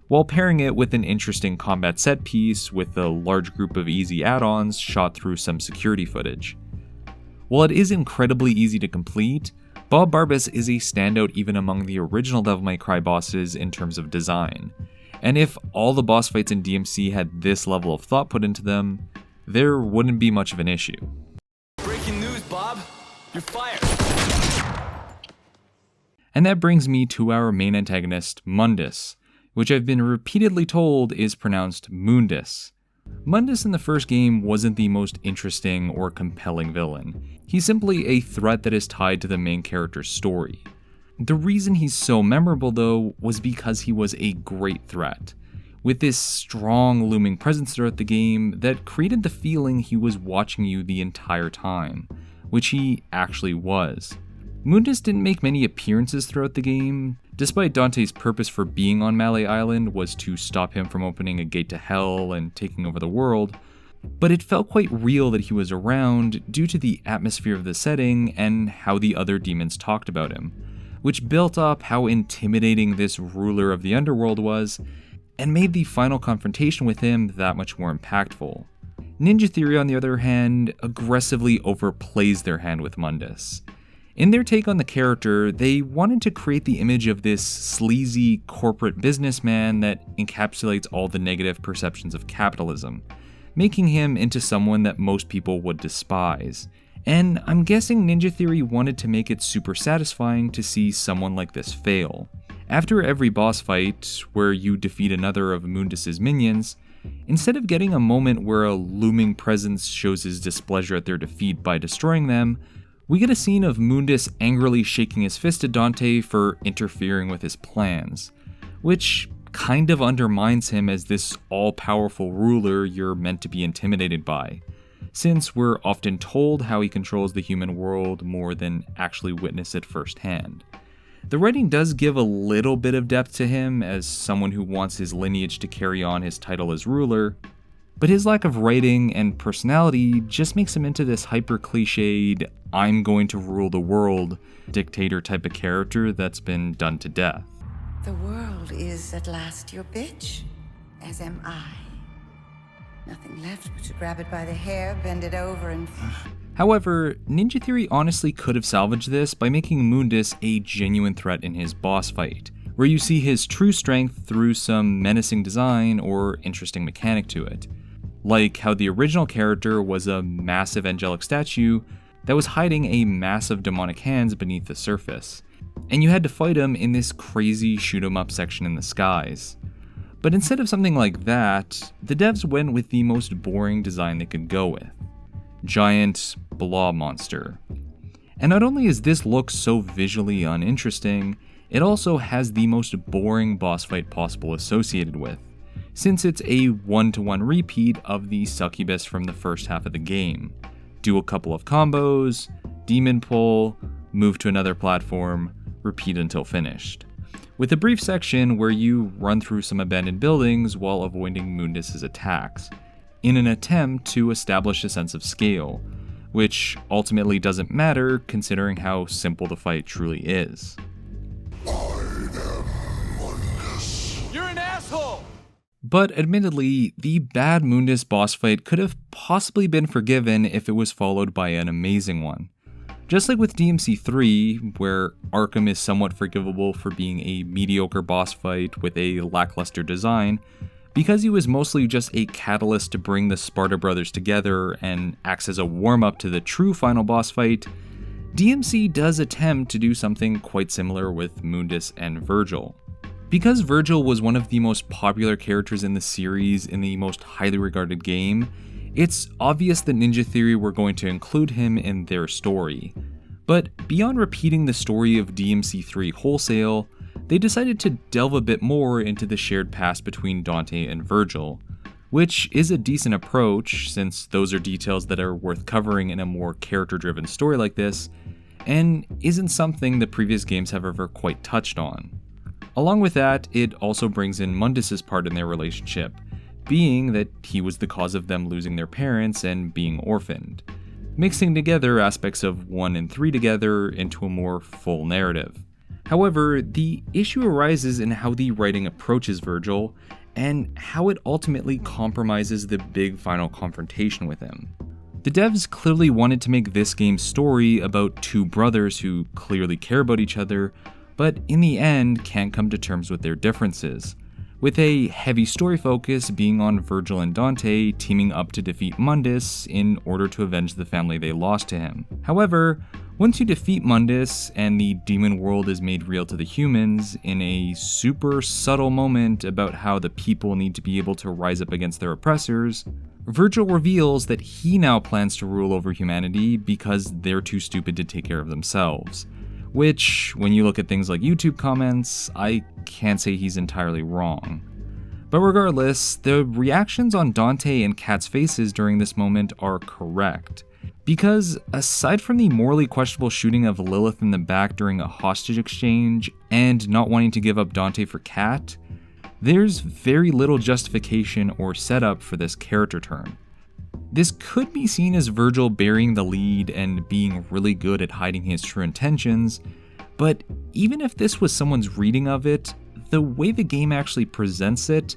while pairing it with an interesting combat set piece with a large group of easy add-ons shot through some security footage. While it is incredibly easy to complete, Bob Barbas is a standout even among the original Devil May Cry bosses in terms of design. And if all the boss fights in DmC had this level of thought put into them, there wouldn't be much of an issue. Breaking news, Bob. You're fired. And that brings me to our main antagonist, Mundus, which I've been repeatedly told is pronounced Mundus. Mundus in the first game wasn't the most interesting or compelling villain. He's simply a threat that is tied to the main character's story. The reason he's so memorable though was because he was a great threat, with this strong looming presence throughout the game that created the feeling he was watching you the entire time, which he actually was. Mundus didn't make many appearances throughout the game, despite Dante's purpose for being on Mallet Island was to stop him from opening a gate to hell and taking over the world, but it felt quite real that he was around due to the atmosphere of the setting and how the other demons talked about him, which built up how intimidating this ruler of the underworld was and made the final confrontation with him that much more impactful. Ninja Theory, on the other hand, aggressively overplays their hand with Mundus. In their take on the character, they wanted to create the image of this sleazy corporate businessman that encapsulates all the negative perceptions of capitalism, making him into someone that most people would despise. And I'm guessing Ninja Theory wanted to make it super satisfying to see someone like this fail. After every boss fight, where you defeat another of Mundus's minions, instead of getting a moment where a looming presence shows his displeasure at their defeat by destroying them, we get a scene of Mundus angrily shaking his fist at Dante for interfering with his plans, which kind of undermines him as this all-powerful ruler you're meant to be intimidated by, since we're often told how he controls the human world more than actually witness it firsthand. The writing does give a little bit of depth to him as someone who wants his lineage to carry on his title as ruler, but his lack of writing and personality just makes him into this hyper-cliched, I'm going to rule the world dictator type of character that's been done to death. The world is at last your bitch, as am I. Nothing left but to grab it by the hair, bend it over, and... However, Ninja Theory honestly could have salvaged this by making Mundus a genuine threat in his boss fight, where you see his true strength through some menacing design or interesting mechanic to it. Like how the original character was a massive angelic statue that was hiding a massive demonic hands beneath the surface, and you had to fight him in this crazy shoot-'em-up section in the skies. But instead of something like that, the devs went with the most boring design they could go with. Giant blob monster. And not only is this look so visually uninteresting, it also has the most boring boss fight possible associated with, since it's a one-to-one repeat of the succubus from the first half of the game. Do a couple of combos, demon pull, move to another platform, repeat until finished, with a brief section where you run through some abandoned buildings while avoiding Mundus's attacks, in an attempt to establish a sense of scale, which ultimately doesn't matter considering how simple the fight truly is. You're an asshole! But admittedly, the bad Mundus boss fight could have possibly been forgiven if it was followed by an amazing one. Just like with DmC 3, where Arkham is somewhat forgivable for being a mediocre boss fight with a lackluster design, because he was mostly just a catalyst to bring the Sparta brothers together and acts as a warm-up to the true final boss fight, DmC does attempt to do something quite similar with Mundus and Virgil. Because Virgil was one of the most popular characters in the series in the most highly regarded game, it's obvious that Ninja Theory were going to include him in their story. But beyond repeating the story of DmC 3 wholesale, they decided to delve a bit more into the shared past between Dante and Virgil, which is a decent approach since those are details that are worth covering in a more character-driven story like this, and isn't something the previous games have ever quite touched on. Along with that, it also brings in Mundus's part in their relationship, being that he was the cause of them losing their parents and being orphaned, mixing together aspects of 1 and 3 together into a more full narrative. However, the issue arises in how the writing approaches Virgil, and how it ultimately compromises the big final confrontation with him. The devs clearly wanted to make this game's story about two brothers who clearly care about each other, but in the end can't come to terms with their differences, with a heavy story focus being on Virgil and Dante teaming up to defeat Mundus in order to avenge the family they lost to him. However, once you defeat Mundus and the demon world is made real to the humans in a super subtle moment about how the people need to be able to rise up against their oppressors, Virgil reveals that he now plans to rule over humanity because they're too stupid to take care of themselves. Which, when you look at things like YouTube comments, I can't say he's entirely wrong. But regardless, the reactions on Dante and Kat's faces during this moment are correct. Because aside from the morally questionable shooting of Lilith in the back during a hostage exchange and not wanting to give up Dante for Kat, there's very little justification or setup for this character turn. This could be seen as Virgil burying the lead and being really good at hiding his true intentions, but even if this was someone's reading of it, the way the game actually presents it,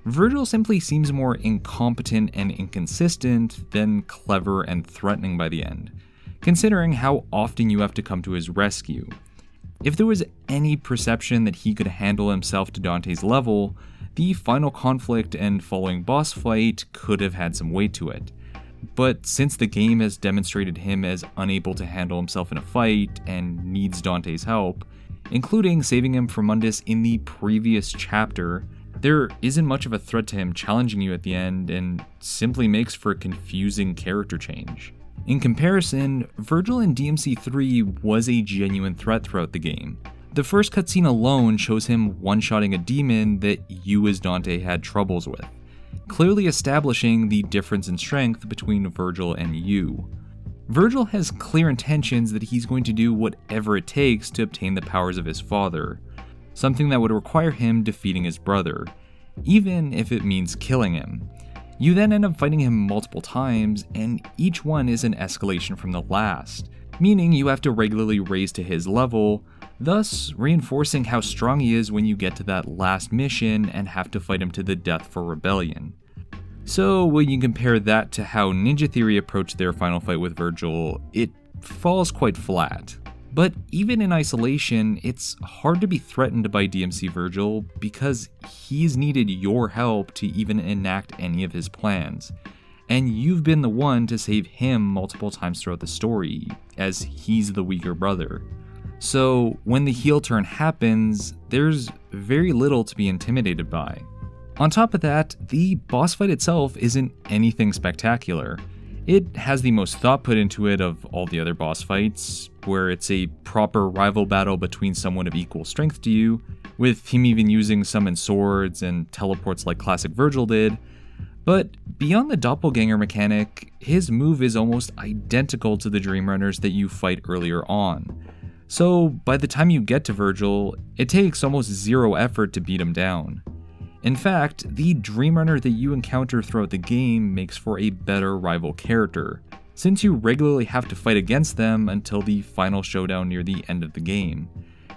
Virgil simply seems more incompetent and inconsistent than clever and threatening by the end, considering how often you have to come to his rescue. If there was any perception that he could handle himself to Dante's level, the final conflict and following boss fight could have had some weight to it. But since the game has demonstrated him as unable to handle himself in a fight and needs Dante's help, including saving him from Mundus in the previous chapter, there isn't much of a threat to him challenging you at the end and simply makes for a confusing character change. In comparison, Virgil in DMC 3 was a genuine threat throughout the game. The first cutscene alone shows him one-shotting a demon that you as Dante had troubles with, clearly establishing the difference in strength between Virgil and you. Virgil has clear intentions that he's going to do whatever it takes to obtain the powers of his father, something that would require him defeating his brother, even if it means killing him. You then end up fighting him multiple times, and each one is an escalation from the last, meaning you have to regularly raise to his level, thus reinforcing how strong he is when you get to that last mission and have to fight him to the death for rebellion. So when you compare that to how Ninja Theory approached their final fight with Virgil, it falls quite flat. But even in isolation, it's hard to be threatened by DmC Virgil because he's needed your help to even enact any of his plans. And you've been the one to save him multiple times throughout the story, as he's the weaker brother. So when the heel turn happens, there's very little to be intimidated by. On top of that, the boss fight itself isn't anything spectacular. It has the most thought put into it of all the other boss fights, where it's a proper rival battle between someone of equal strength to you, with him even using summoned swords and teleports like classic Virgil did. But beyond the doppelganger mechanic, his move is almost identical to the Dream Runners that you fight earlier on. So by the time you get to Virgil, it takes almost zero effort to beat him down. In fact, the Dream Runner that you encounter throughout the game makes for a better rival character, since you regularly have to fight against them until the final showdown near the end of the game,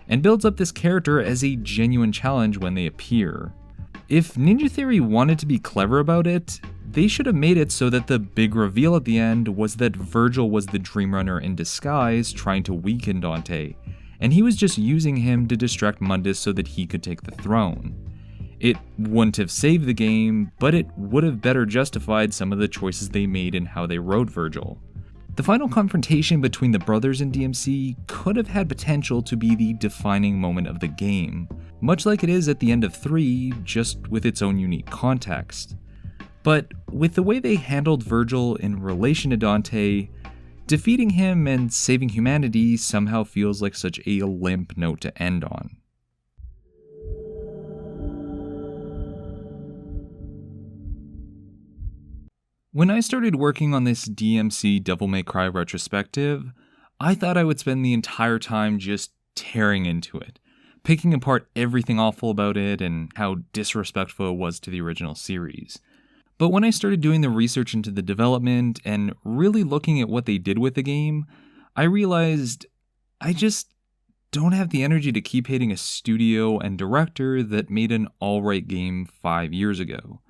and builds up this character as a genuine challenge when they appear. If Ninja Theory wanted to be clever about it, they should have made it so that the big reveal at the end was that Virgil was the Dream Runner in disguise trying to weaken Dante, and he was just using him to distract Mundus so that he could take the throne. It wouldn't have saved the game, but it would have better justified some of the choices they made in how they wrote Virgil. The final confrontation between the brothers in DmC could have had potential to be the defining moment of the game, much like it is at the end of 3, just with its own unique context. But with the way they handled Virgil in relation to Dante, defeating him and saving humanity somehow feels like such a limp note to end on. When I started working on this DmC Devil May Cry retrospective, I thought I would spend the entire time just tearing into it, picking apart everything awful about it and how disrespectful it was to the original series. But when I started doing the research into the development and really looking at what they did with the game, I realized I just don't have the energy to keep hating a studio and director that made an alright game 5 years ago.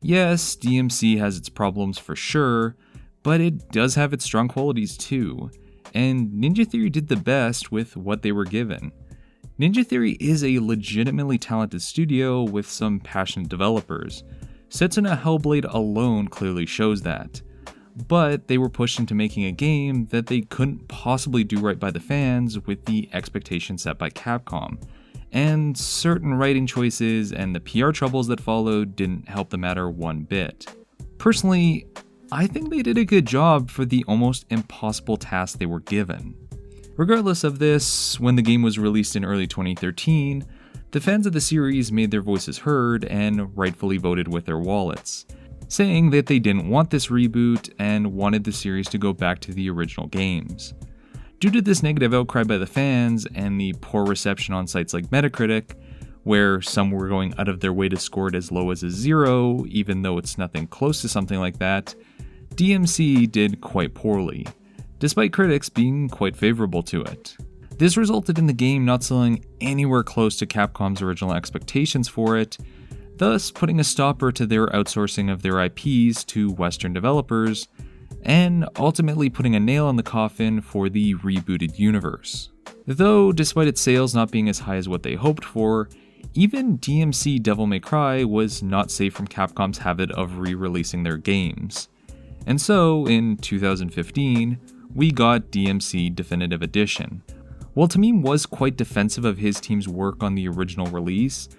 Yes, DmC has its problems for sure, but it does have its strong qualities too, and Ninja Theory did the best with what they were given. Ninja Theory is a legitimately talented studio with some passionate developers. Setsuna Hellblade alone clearly shows that, but they were pushed into making a game that they couldn't possibly do right by the fans with the expectations set by Capcom. And certain writing choices and the PR troubles that followed didn't help the matter one bit. Personally, I think they did a good job for the almost impossible task they were given. Regardless of this, when the game was released in early 2013, the fans of the series made their voices heard and rightfully voted with their wallets, saying that they didn't want this reboot and wanted the series to go back to the original games. Due to this negative outcry by the fans and the poor reception on sites like Metacritic, where some were going out of their way to score it as low as a 0, even though it's nothing close to something like that, DmC did quite poorly, despite critics being quite favorable to it. This resulted in the game not selling anywhere close to Capcom's original expectations for it, thus putting a stopper to their outsourcing of their IPs to Western developers, and ultimately putting a nail in the coffin for the rebooted universe. Though, despite its sales not being as high as what they hoped for, even DmC Devil May Cry was not safe from Capcom's habit of re-releasing their games. And so, in 2015, we got DmC Definitive Edition. While Tamim was quite defensive of his team's work on the original release,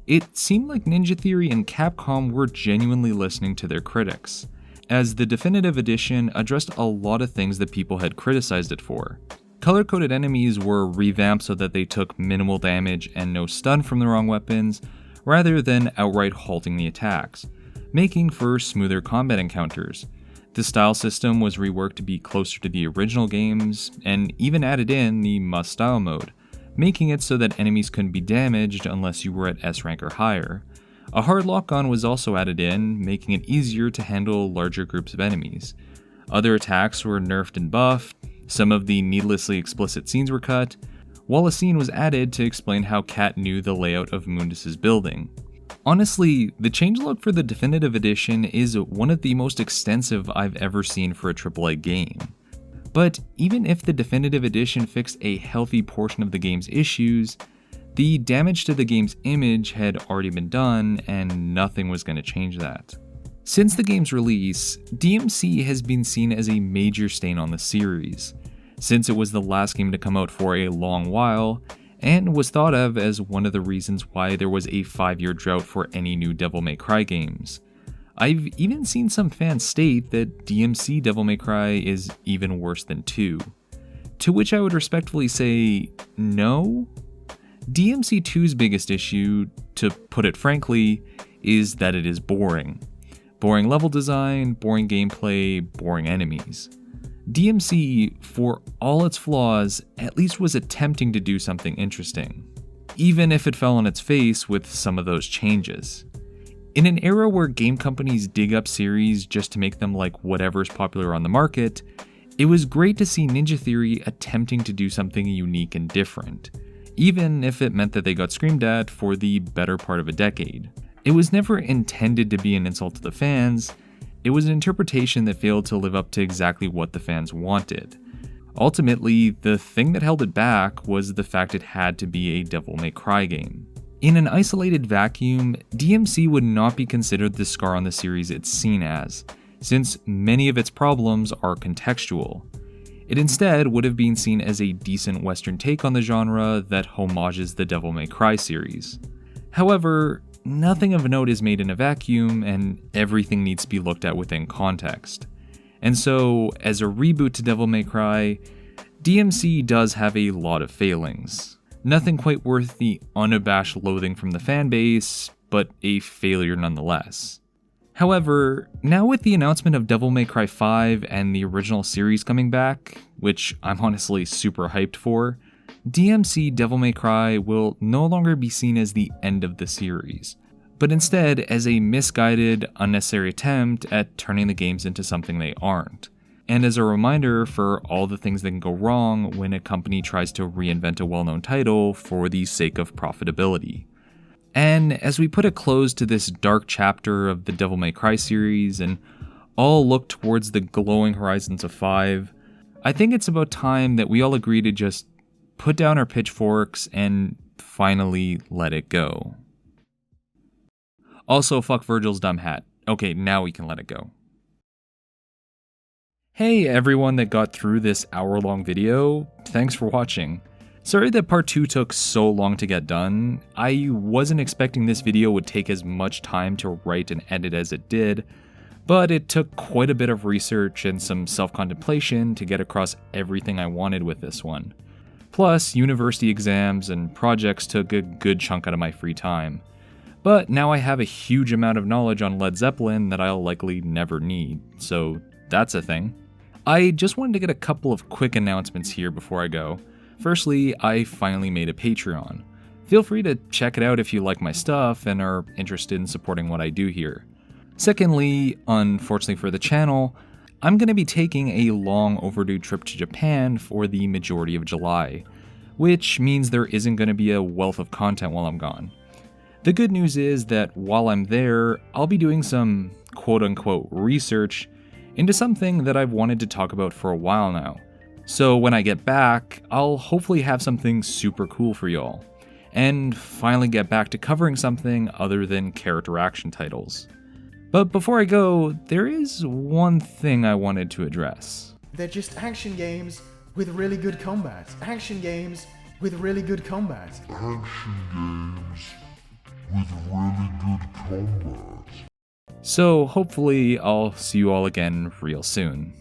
it seemed like Ninja Theory and Capcom were genuinely listening to their critics, as the Definitive Edition addressed a lot of things that people had criticized it for. Color-coded enemies were revamped so that they took minimal damage and no stun from the wrong weapons, rather than outright halting the attacks, making for smoother combat encounters. The style system was reworked to be closer to the original games, and even added in the must style mode, making it so that enemies couldn't be damaged unless you were at S rank or higher. A hard lock-on was also added in, making it easier to handle larger groups of enemies. Other attacks were nerfed and buffed, some of the needlessly explicit scenes were cut, while a scene was added to explain how Kat knew the layout of Mundus's building. Honestly, the changelog for the Definitive Edition is one of the most extensive I've ever seen for a AAA game. But even if the Definitive Edition fixed a healthy portion of the game's issues, the damage to the game's image had already been done, and nothing was going to change that. Since the game's release, DmC has been seen as a major stain on the series, since it was the last game to come out for a long while, and was thought of as one of the reasons why there was a 5-year drought for any new Devil May Cry games. I've even seen some fans state that DmC Devil May Cry is even worse than 2. To which I would respectfully say, no. DmC 2's biggest issue, to put it frankly, is that it is boring. Boring level design, boring gameplay, boring enemies. DmC, for all its flaws, at least was attempting to do something interesting, even if it fell on its face with some of those changes. In an era where game companies dig up series just to make them like whatever's popular on the market, it was great to see Ninja Theory attempting to do something unique and different, even if it meant that they got screamed at for the better part of a decade. It was never intended to be an insult to the fans. It was an interpretation that failed to live up to exactly what the fans wanted. Ultimately, the thing that held it back was the fact it had to be a Devil May Cry game. In an isolated vacuum, DmC would not be considered the scar on the series it's seen as, since many of its problems are contextual. It instead would have been seen as a decent Western take on the genre that homages the Devil May Cry series. However, nothing of note is made in a vacuum, and everything needs to be looked at within context. And so, as a reboot to Devil May Cry, DmC does have a lot of failings. Nothing quite worth the unabashed loathing from the fanbase, but a failure nonetheless. However, now with the announcement of Devil May Cry 5 and the original series coming back, which I'm honestly super hyped for, DmC Devil May Cry will no longer be seen as the end of the series, but instead as a misguided, unnecessary attempt at turning the games into something they aren't, and as a reminder for all the things that can go wrong when a company tries to reinvent a well-known title for the sake of profitability. And as we put a close to this dark chapter of the Devil May Cry series and all look towards the glowing horizons of 5, I think it's about time that we all agree to just put down our pitchforks and finally let it go. Also, fuck Virgil's dumb hat. Okay, now we can let it go. Hey everyone that got through this hour-long video, thanks for watching. Sorry that part 2 took so long to get done. I wasn't expecting this video would take as much time to write and edit as it did, but it took quite a bit of research and some self-contemplation to get across everything I wanted with this one. Plus, university exams and projects took a good chunk out of my free time. But now I have a huge amount of knowledge on Led Zeppelin that I'll likely never need, so that's a thing. I just wanted to get a couple of quick announcements here before I go. Firstly, I finally made a Patreon. Feel free to check it out if you like my stuff and are interested in supporting what I do here. Secondly, unfortunately for the channel, I'm going to be taking a long overdue trip to Japan for the majority of July, which means there isn't going to be a wealth of content while I'm gone. The good news is that while I'm there, I'll be doing some quote-unquote research into something that I've wanted to talk about for a while now. So when I get back, I'll hopefully have something super cool for y'all, and finally get back to covering something other than character action titles. But before I go, there is one thing I wanted to address. They're just action games with really good combat. Action games with really good combat. So hopefully I'll see you all again real soon.